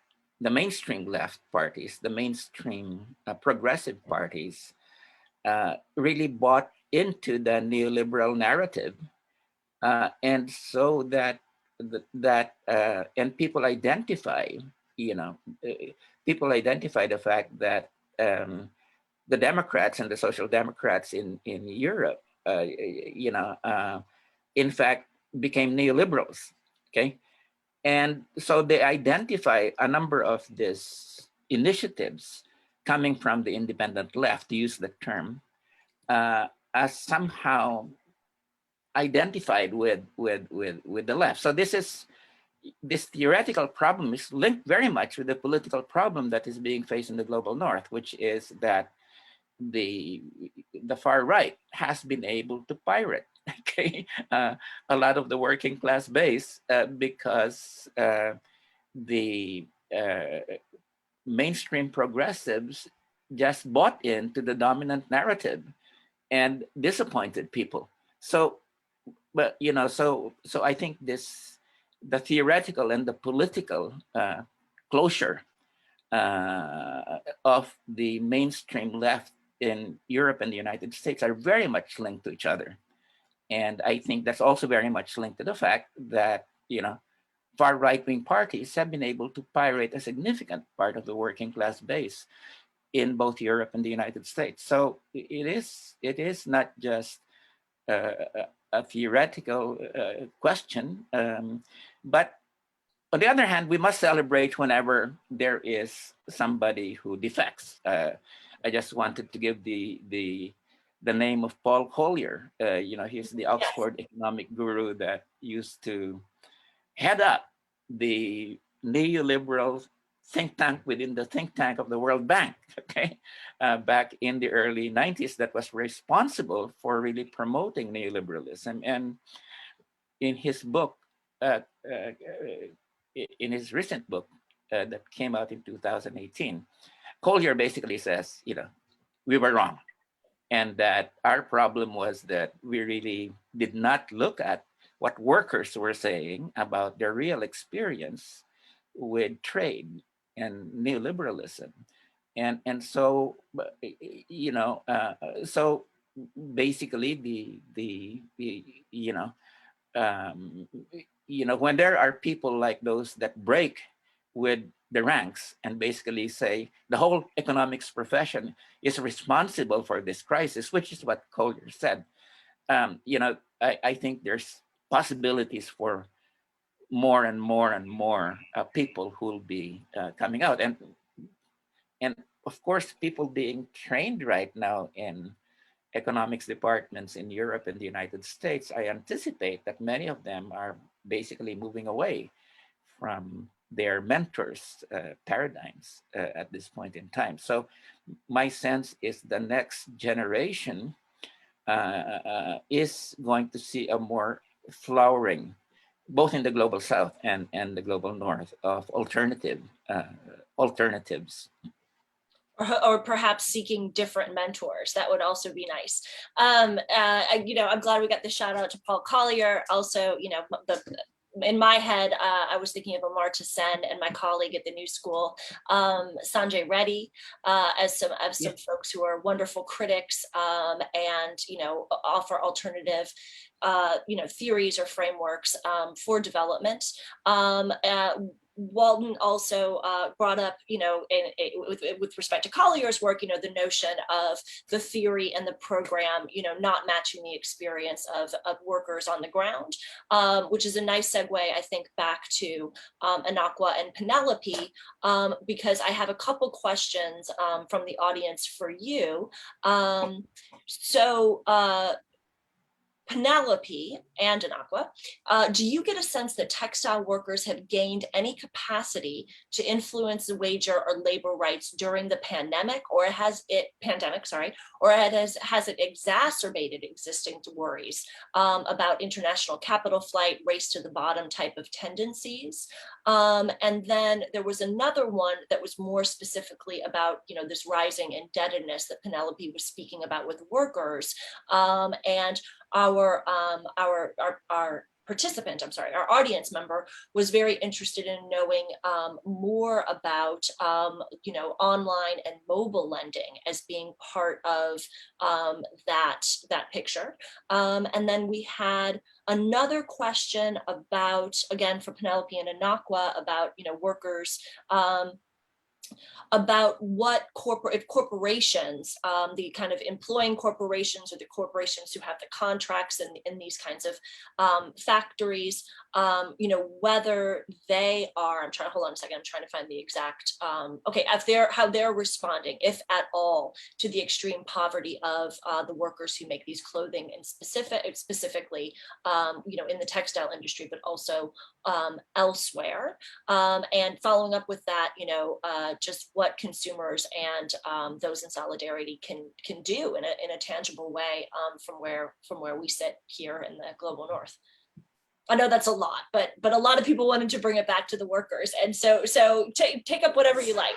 the mainstream left parties, the mainstream progressive parties, really bought into the neoliberal narrative, and so that and people identify, the fact that the Democrats and the Social Democrats in Europe, in fact, became neoliberals. Okay, and so they identify a number of these initiatives coming from the independent left, to use the term, as somehow identified with the left. So this theoretical problem is linked very much with the political problem that is being faced in the global North, which is that the far right has been able to pirate, a lot of the working class base, because the mainstream progressives just bought into the dominant narrative and disappointed people. So, but so I think the theoretical and the political closure of the mainstream left in Europe and the United States are very much linked to each other. And I think that's also very much linked to the fact that, far right-wing parties have been able to pirate a significant part of the working class base in both Europe and the United States. So it is not just a theoretical question, but on the other hand, we must celebrate whenever there is somebody who defects. I just wanted to give the name of Paul Collier. He's the Oxford economic guru that used to head up the neoliberal think tank within the think tank of the World Bank, back in the early 90s, that was responsible for really promoting neoliberalism. And in his book, in his recent book that came out in 2018, Collier basically says, we were wrong. And that our problem was that we really did not look at what workers were saying about their real experience with trade and neoliberalism. And so, so basically when there are people like those that break with the ranks and basically say the whole economics profession is responsible for this crisis, which is what Collier said, I think there's possibilities for more and more and more people who will be coming out. And of course, people being trained right now in economics departments in Europe and the United States, I anticipate that many of them are basically moving away from their mentors' paradigms at this point in time. So my sense is the next generation is going to see a more flowering both in the global south and the global north, of alternatives. Or perhaps seeking different mentors. That would also be nice. I'm glad we got the shout out to Paul Collier. Also, in my head, I was thinking of Amartya Sen and my colleague at the New School, Sanjay Reddy, as some folks who are wonderful critics and offer alternative theories or frameworks for development. Walden also brought up, with respect to Collier's work, the notion of the theory and the program, not matching the experience of workers on the ground, which is a nice segue, I think, back to Anakwa and Penelope, because I have a couple questions from the audience for you. Penelope and Anakwa, do you get a sense that textile workers have gained any capacity to influence the wage or labor rights during the pandemic, or has it exacerbated existing worries about international capital flight, race to the bottom type of tendencies? And then there was another one that was more specifically about, this rising indebtedness that Penelope was speaking about with workers, and our participant, our audience member was very interested in knowing more about, online and mobile lending as being part of that picture. And then we had another question about, again, for Penelope and Anakwa, about, workers, about what corporations, the kind of employing corporations or the corporations who have the contracts in these kinds of factories, whether they are, hold on a second, I'm trying to find the exact, how they're responding, if at all, to the extreme poverty of the workers who make these clothing, and specifically, in the textile industry, but also elsewhere. And following up with that, just what consumers and those in solidarity can do in a tangible way from where we sit here in the global north. I know that's a lot, but a lot of people wanted to bring it back to the workers, and so take up whatever you like.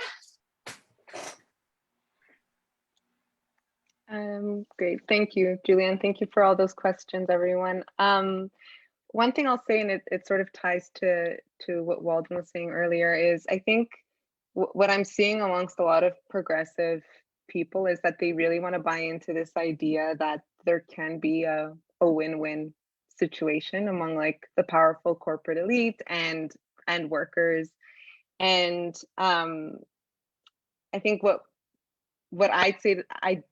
Great, thank you, Julian. Thank you for all those questions, everyone. One thing I'll say, and it sort of ties to what Walden was saying earlier, is I think what I'm seeing amongst a lot of progressive people is that they really want to buy into this idea that there can be a win-win situation among like the powerful corporate elite and workers. And I think what I'd say, that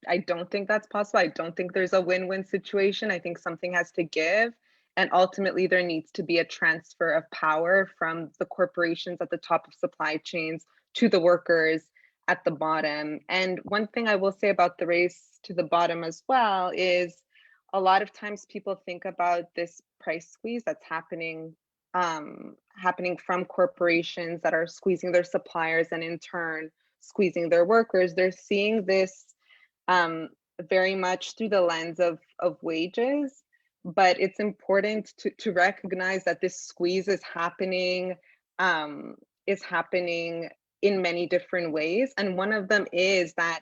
I don't think that's possible. I don't think there's a win-win situation. I think something has to give. And ultimately, there needs to be a transfer of power from the corporations at the top of supply chains to the workers at the bottom. And one thing I will say about the race to the bottom as well is a lot of times people think about this price squeeze that's happening from corporations that are squeezing their suppliers and in turn squeezing their workers. They're seeing this very much through the lens of wages. But it's important to recognize that this squeeze is happening in many different ways. And one of them is that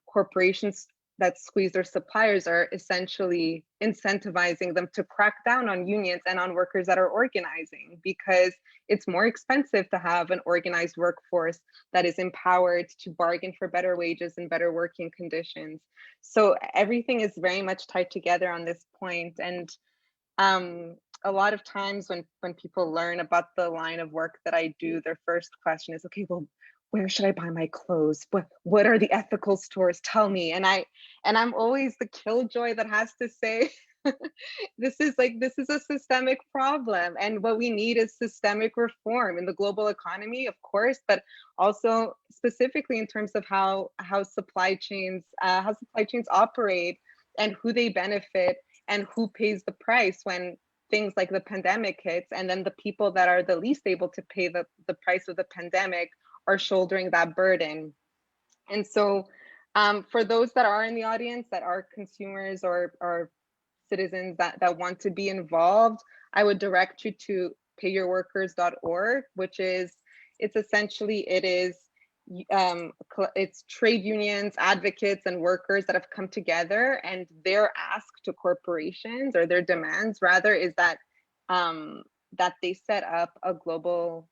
corporations that squeeze their suppliers are essentially incentivizing them to crack down on unions and on workers that are organizing, because it's more expensive to have an organized workforce that is empowered to bargain for better wages and better working conditions. So everything is very much tied together on this point. And a lot of times when people learn about the line of work that I do, their first question is, okay, well, where should I buy my clothes? What are the ethical stores? Tell me. And I'm always the killjoy that has to say, this is a systemic problem. And what we need is systemic reform in the global economy, of course, but also specifically in terms of how supply chains operate and who they benefit and who pays the price when things like the pandemic hits, and then the people that are the least able to pay the price of the pandemic are shouldering that burden. And so for those that are in the audience that are consumers or citizens that want to be involved, I would direct you to payyourworkers.org, which is, it's trade unions, advocates, and workers that have come together, and their ask to corporations, or their demands rather, is that that they set up a global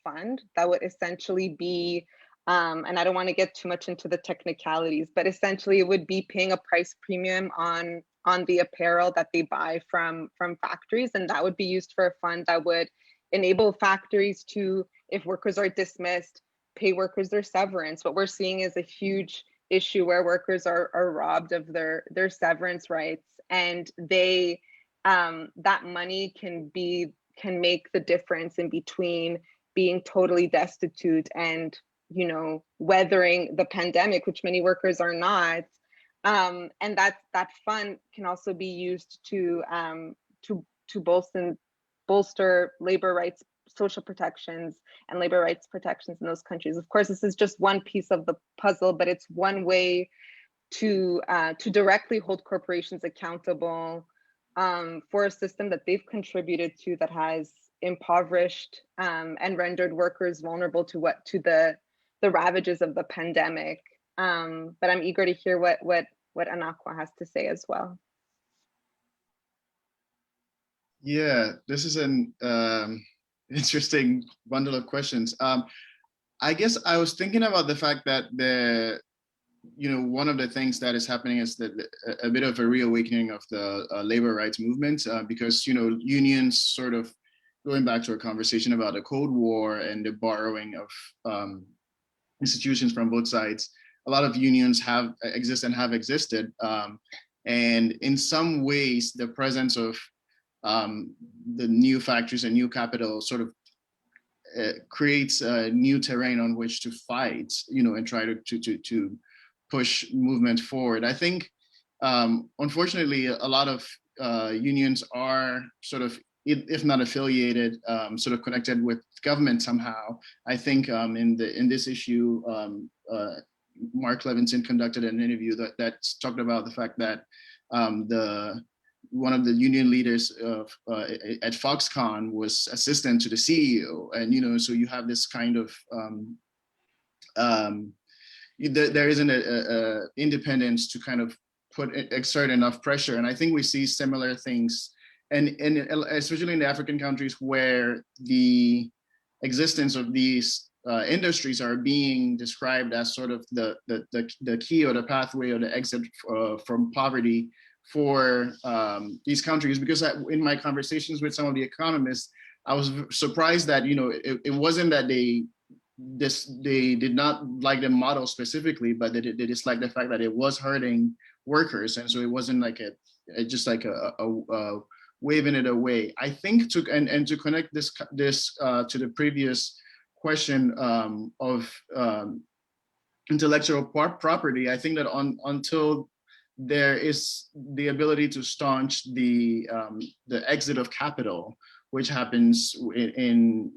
fund that would essentially be, and I don't want to get too much into the technicalities, but essentially it would be paying a price premium on the apparel that they buy from factories, and that would be used for a fund that would enable factories to, if workers are dismissed, pay workers their severance. What we're seeing is a huge issue where workers are robbed of their severance rights, and they that money can make the difference in between being totally destitute and, you know, weathering the pandemic, which many workers are not. And that fund can also be used to bolster labor rights, social protections, and labor rights protections in those countries. Of course, this is just one piece of the puzzle, but it's one way to directly hold corporations accountable for a system that they've contributed to, that has impoverished and rendered workers vulnerable to the ravages of the pandemic. But I'm eager to hear what Anakwa has to say as well. Yeah, this is an interesting bundle of questions. I guess I was thinking about the fact that one of the things that is happening is that a bit of a reawakening of the labor rights movement, because unions, sort of going back to our conversation about the Cold War and the borrowing of institutions from both sides, a lot of unions have existed, and in some ways the presence of the new factories and new capital sort of creates a new terrain on which to fight, and try to push movement forward. I think, unfortunately, a lot of unions are sort of, if not affiliated, sort of connected with government somehow. I think in this issue, Mark Levinson conducted an interview that talked about the fact that one of the union leaders at Foxconn was assistant to the CEO, and so you have this kind of there isn't a independence to kind of exert enough pressure. And I think we see similar things, and especially in the African countries where the existence of these industries are being described as sort of the key or the pathway or the exit from poverty for these countries. Because in my conversations with some of the economists, I was surprised that it wasn't that they did not like the model specifically, but they disliked the fact that it was hurting workers, and so it wasn't like just like a waving it away. I think to connect this to the previous question of intellectual property, I think that until there is the ability to staunch the exit of capital, which happens in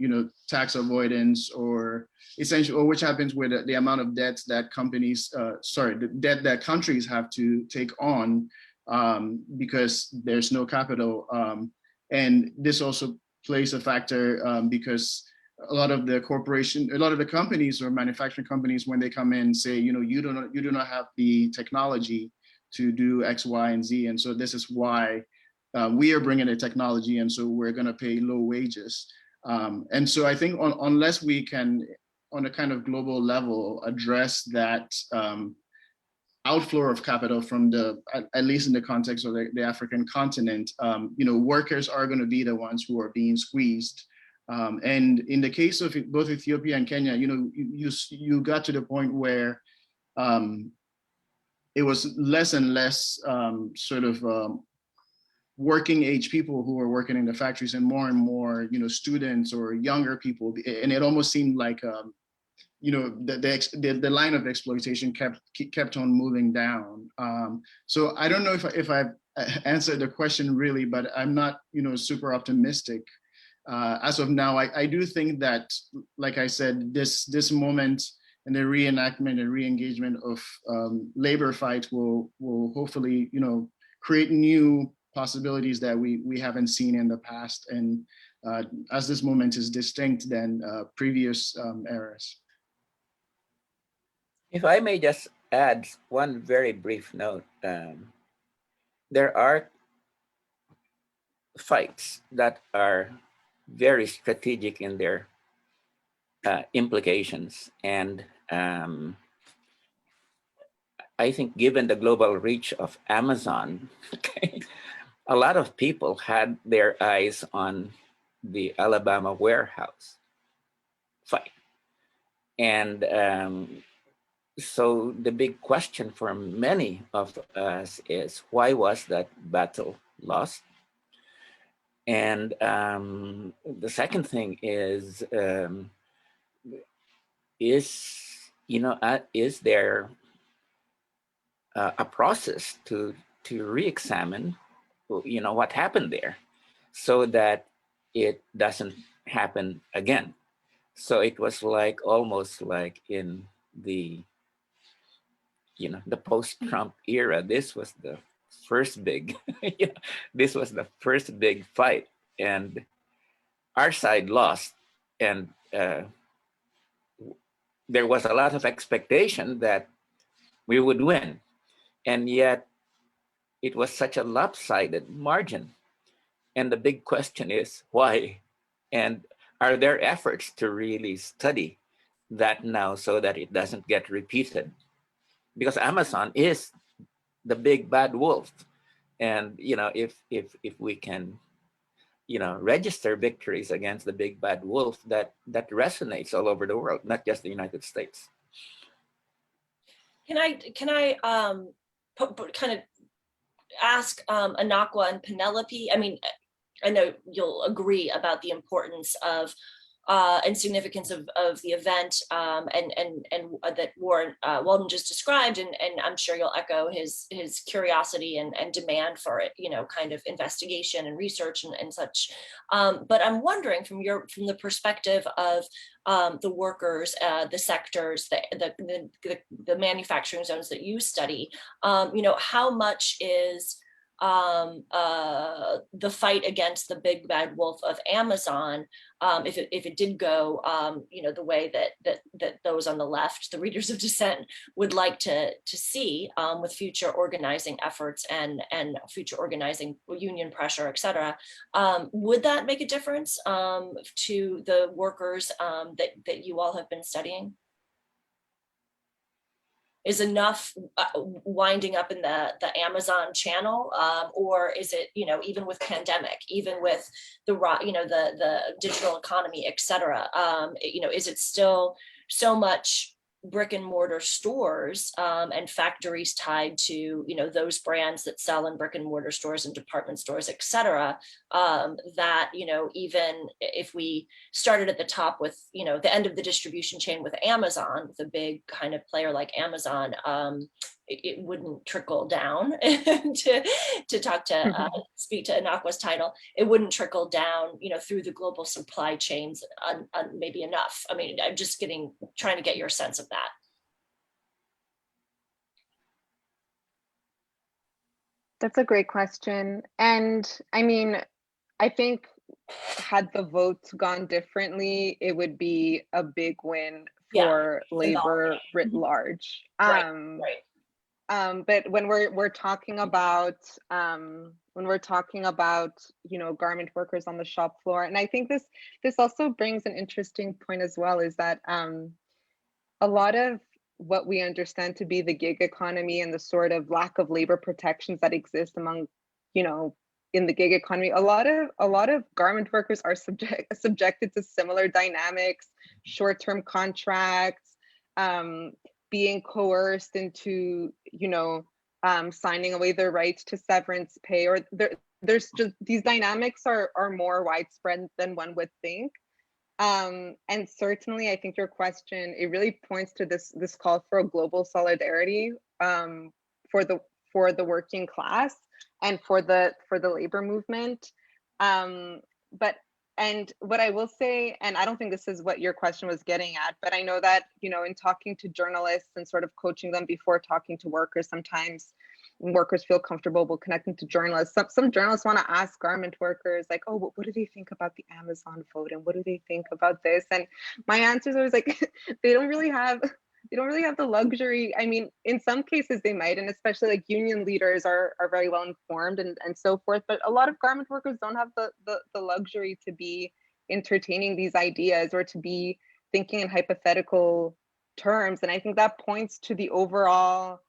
tax avoidance, or essentially, or which happens with the amount of debts that the debt that countries have to take on because there's no capital, and this also plays a factor because a lot of the companies or manufacturing companies, when they come in, say, you do not have the technology to do X, Y, and Z, and so this is why we are bringing the technology, and so we're going to pay low wages. And so I think unless we can, on a kind of global level, address that outflow of capital from at least in the context of the African continent, workers are going to be the ones who are being squeezed. And in the case of both Ethiopia and Kenya, you got to the point where it was less and less working age people who were working in the factories, and more students or younger people, and it almost seemed like the line of exploitation kept on moving down. So I don't know if I've answered the question really, but I'm not super optimistic as of now. I do think that, like I said, this moment and the reenactment and re-engagement of labor fights will hopefully create new possibilities that we haven't seen in the past, and as this moment is distinct than previous eras. If I may just add one very brief note, there are fights that are very strategic in their implications. And I think given the global reach of Amazon, okay, a lot of people had their eyes on the Alabama warehouse fight. And so the big question for many of us is, why was that battle lost? And the second thing is there a process to re-examine, what happened there, so that it doesn't happen again? So it was like almost like in the the post-Trump era. This was the first big, this was the first big fight, and our side lost, and there was a lot of expectation that we would win, and yet it was such a lopsided margin. And the big question is why? And are there efforts to really study that now so that it doesn't get repeated? Because Amazon is the big bad wolf, and if we can register victories against the big bad wolf, that resonates all over the world, not just the United States. Can I kind of ask Anakwa and Penelope? I mean, I know you'll agree about the importance of and significance of the event and that Walden just described, and I'm sure you'll echo his curiosity and demand for it, kind of investigation and research and such. But I'm wondering from the perspective of the workers, the sectors, the manufacturing zones that you study, how much is the fight against the big bad wolf of Amazon, if it did go, the way that those on the left, the readers of Dissent, would like to see, with future organizing efforts and future organizing union pressure, et cetera, would that make a difference to the workers that you all have been studying? Is enough winding up in the Amazon channel, or is it, even with pandemic, even with the digital economy, et cetera, is it still so much brick and mortar stores and factories tied to those brands that sell in brick and mortar stores and department stores, et cetera, that even if we started at the top with the end of the distribution chain with Amazon, with a big kind of player like Amazon, it wouldn't trickle down to talk to speak to Anakwa's title. It wouldn't trickle down through the global supply chains maybe enough. I mean, I'm just trying to get your sense of that. That's a great question. And I mean, I think had the votes gone differently, it would be a big win for labor writ large. Right. But when we're talking about garment workers on the shop floor, and I think this also brings an interesting point as well, is that a lot of what we understand to be the gig economy and the sort of lack of labor protections that exist among, in the gig economy, a lot of garment workers are subjected to similar dynamics, short-term contracts, being coerced into, signing away their rights to severance pay, or there's just, these dynamics are more widespread than one would think. And certainly, I think your question, it really points to this call for a global solidarity for the working class and for the labor movement. And what I will say, and I don't think this is what your question was getting at, but I know that, in talking to journalists and sort of coaching them before talking to workers, sometimes workers feel comfortable with connecting to journalists. Some journalists want to ask garment workers like, oh, what do they think about the Amazon vote, and what do they think about this? And my answer is always like, they don't really have the luxury. I mean, in some cases they might, and especially like union leaders are very well informed and so forth, but a lot of garment workers don't have the luxury to be entertaining these ideas or to be thinking in hypothetical terms. And I think that points to the overall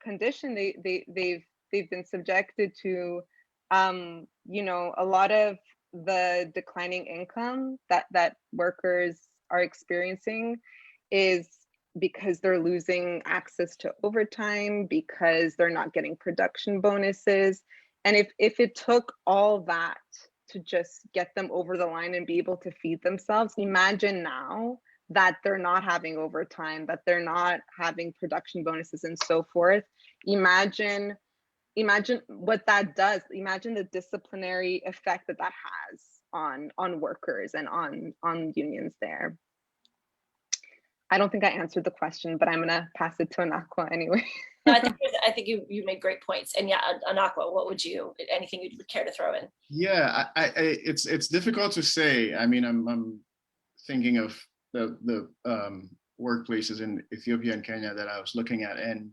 condition they've been subjected to. You know, a lot of the declining income that workers are experiencing is because they're losing access to overtime, because they're not getting production bonuses. And if it took all that to just get them over the line and be able to feed themselves, imagine now that they're not having overtime, that they're not having production bonuses and so forth. Imagine what that does. Imagine the disciplinary effect that has on workers and on unions there. I don't think I answered the question, but I'm gonna pass it to Anakwa anyway. I think you made great points. And yeah, Anakwa, what would anything you'd care to throw in? Yeah, it's difficult to say. I mean, I'm thinking of the workplaces in Ethiopia and Kenya that I was looking at, and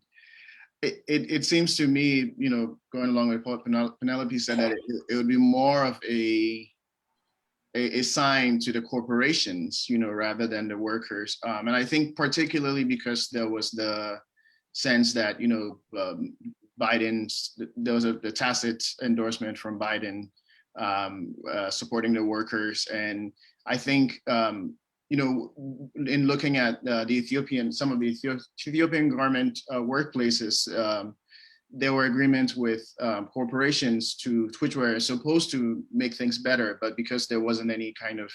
it seems to me, you know, going along with what Penelope said, that it would be more of a sign to the corporations, you know, rather than the workers. And I think particularly because there was the sense that, you know, there was the tacit endorsement from Biden supporting the workers. And I think, you know, in looking at some of the Ethiopian garment workplaces, there were agreements with corporations which were supposed to make things better, but because there wasn't any kind of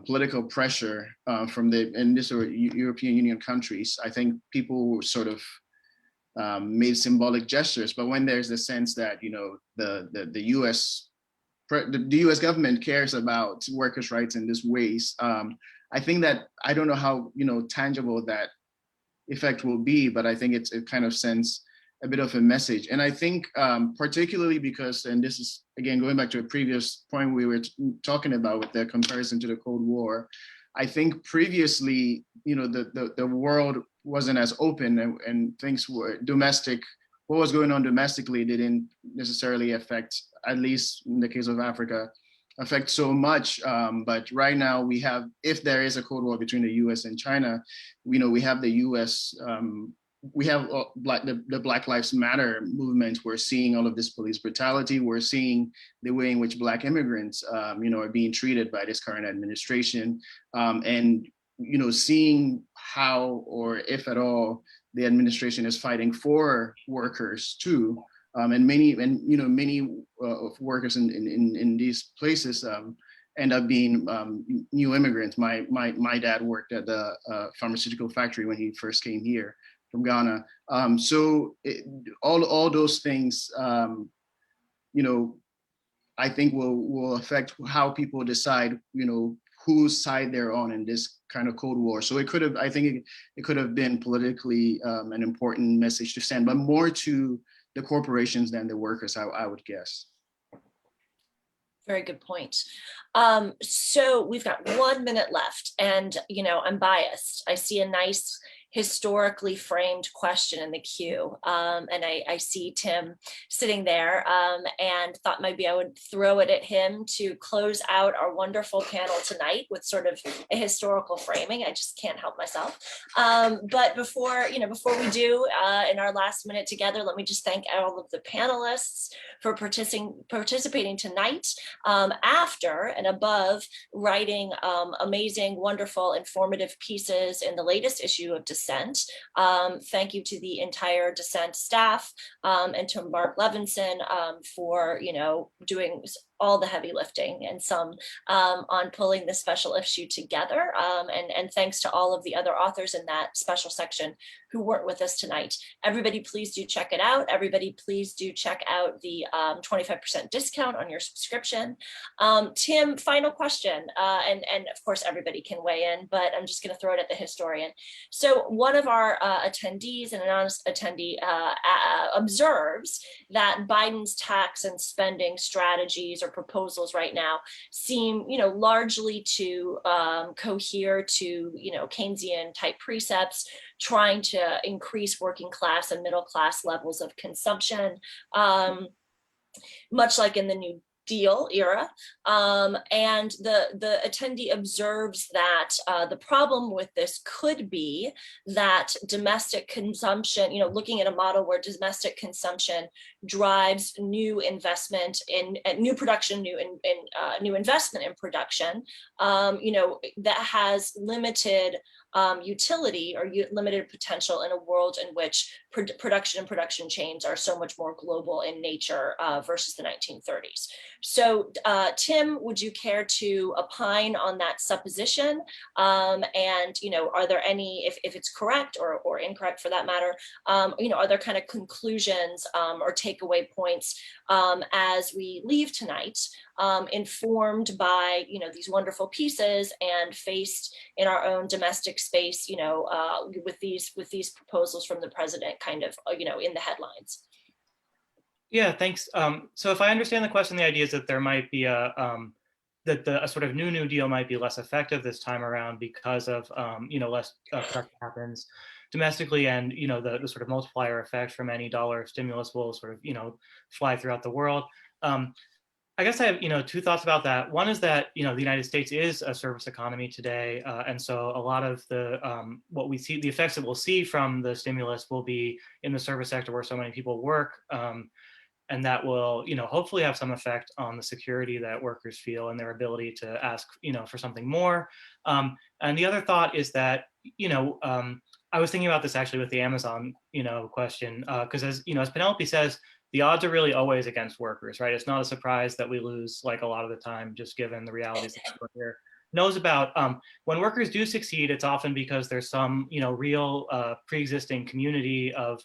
political pressure from European Union countries, I think people sort of made symbolic gestures. But when there's the sense that, you know, the US government cares about workers' rights in these ways, I think that, I don't know how, you know, tangible that effect will be, but I think it kind of sends a bit of a message. And I think particularly because, and this is again going back to a previous point we were talking about with the comparison to the Cold War, I think previously, you know, the world wasn't as open, and things were domestic. What was going on domestically didn't necessarily affect, at least in the case of Africa, affect so much. But right now we have, if there is a Cold War between the US and China, you know, we have the US, we have the Black Lives Matter movement. We're seeing all of this police brutality. We're seeing the way in which Black immigrants, you know, are being treated by this current administration, and, you know, seeing how, or if at all, the administration is fighting for workers too, and many of workers in these places end up being new immigrants. My dad worked at the pharmaceutical factory when he first came here from Ghana. So all those things, you know, I think will affect how people decide, you know, whose side they're on in this kind of Cold War. So I think it could have been politically an important message to send, but more to the corporations than the workers, I would guess. Very good point. So we've got 1 minute left, and, you know, I'm biased. I see a nice historically framed question in the queue, and I see Tim sitting there, and thought maybe I would throw it at him to close out our wonderful panel tonight with sort of a historical framing. I just can't help myself. But before we do, in our last minute together, let me just thank all of the panelists for participating tonight, after and above writing amazing, wonderful, informative pieces in the latest issue of Dissent. Thank you to the entire Dissent staff, and to Mark Levinson for, you know, doing all the heavy lifting and some on pulling this special issue together. And thanks to all of the other authors in that special section who who weren't with us tonight. Everybody, please do check it out. Everybody, please do check out the 25% discount on your subscription. Tim, final question, and of course everybody can weigh in, but I'm just going to throw it at the historian. So one of our attendees, an anonymous attendee, observes that Biden's tax and spending strategies or proposals right now seem, largely to cohere to, Keynesian type precepts, trying to increase working class and middle class levels of consumption, much like in the New Deal era. And the attendee observes that the problem with this could be that domestic consumption, looking at a model where domestic consumption drives new investment in new production, new investment in production, that has limited utility or limited potential in a world in which production and production chains are so much more global in nature versus the 1930s. So Tim, would you care to opine on that supposition? And, are there any, if it's correct or incorrect for that matter, are there kind of conclusions or takeaway points as we leave tonight, informed by, these wonderful pieces and faced in our own domestic space, with these proposals from the president kind of, in the headlines? Yeah, thanks. So if I understand the question, the idea is that there might be a sort of New Deal might be less effective this time around because of less production happens domestically, and the sort of multiplier effect from any dollar stimulus will sort of fly throughout the world. I guess I have two thoughts about that. One is that the United States is a service economy today, and so a lot of the what we see, the effects that we'll see from the stimulus will be in the service sector where so many people work. And that will, hopefully have some effect on the security that workers feel and their ability to ask, for something more. And the other thought is that, I was thinking about this actually with the Amazon, question, because as Penelope says, the odds are really always against workers, right? It's not a surprise that we lose, like, a lot of the time, just given the realities that people here knows about. When workers do succeed, it's often because there's some, real pre-existing community of,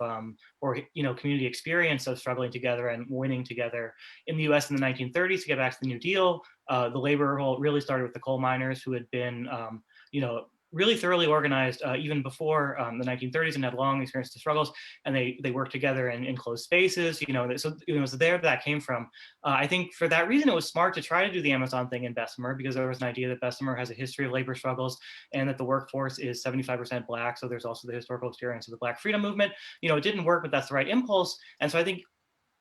or community experience of struggling together and winning together. In the U.S. in the 1930s, to get back to the New Deal, the labor revolt really started with the coal miners who had been, really thoroughly organized even before the 1930s and had long experience of struggles, and they worked together in enclosed spaces, so it was there that came from. I think for that reason, it was smart to try to do the Amazon thing in Bessemer, because there was an idea that Bessemer has a history of labor struggles and that the workforce is 75% Black, so there's also the historical experience of the Black freedom movement. It didn't work, but that's the right impulse. And so I think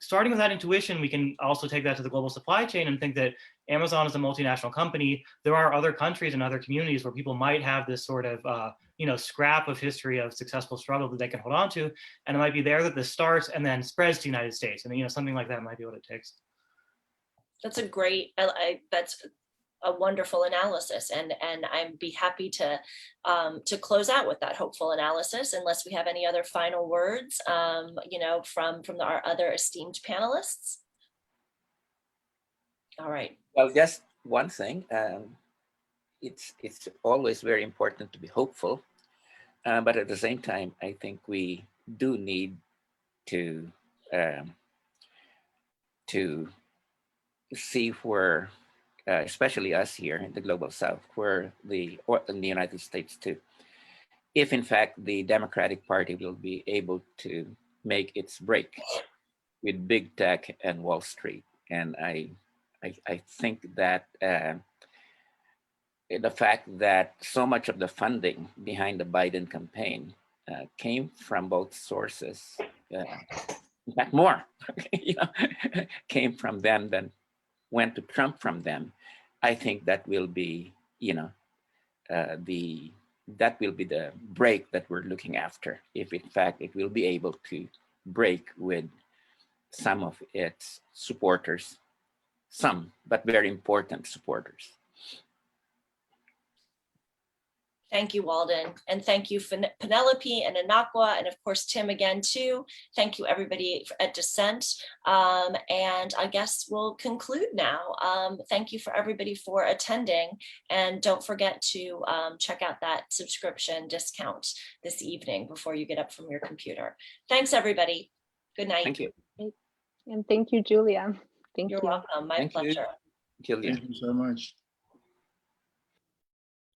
starting with that intuition, we can also take that to the global supply chain and think that Amazon is a multinational company. There are other countries and other communities where people might have this sort of, scrap of history of successful struggle that they can hold on to. And it might be there that this starts and then spreads to the United States. And, something like that might be what it takes. That's a great, that's a wonderful analysis, and I'd be happy to close out with that hopeful analysis, unless we have any other final words, from our other esteemed panelists. All right. Well, just one thing. It's always very important to be hopeful, but at the same time, I think we do need to see where, especially us here in the global South, or in the United States too, if in fact the Democratic Party will be able to make its break with big tech and Wall Street. And I think that the fact that so much of the funding behind the Biden campaign came from both sources, in fact more, came from them than went to Trump from them. I think that will be, that will be the break that we're looking after, if in fact it will be able to break with some of its supporters, some, but very important supporters. Thank you, Walden. And thank you, Penelope and Anakwa, and of course, Tim again, too. Thank you, everybody at Dissent. And I guess we'll conclude now. Thank you for everybody for attending. And don't forget to check out that subscription discount this evening before you get up from your computer. Thanks, everybody. Good night. Thank you. And thank you, Julia. Thank You're you. welcome. My Thank you, pleasure. Julia. Thank you so much.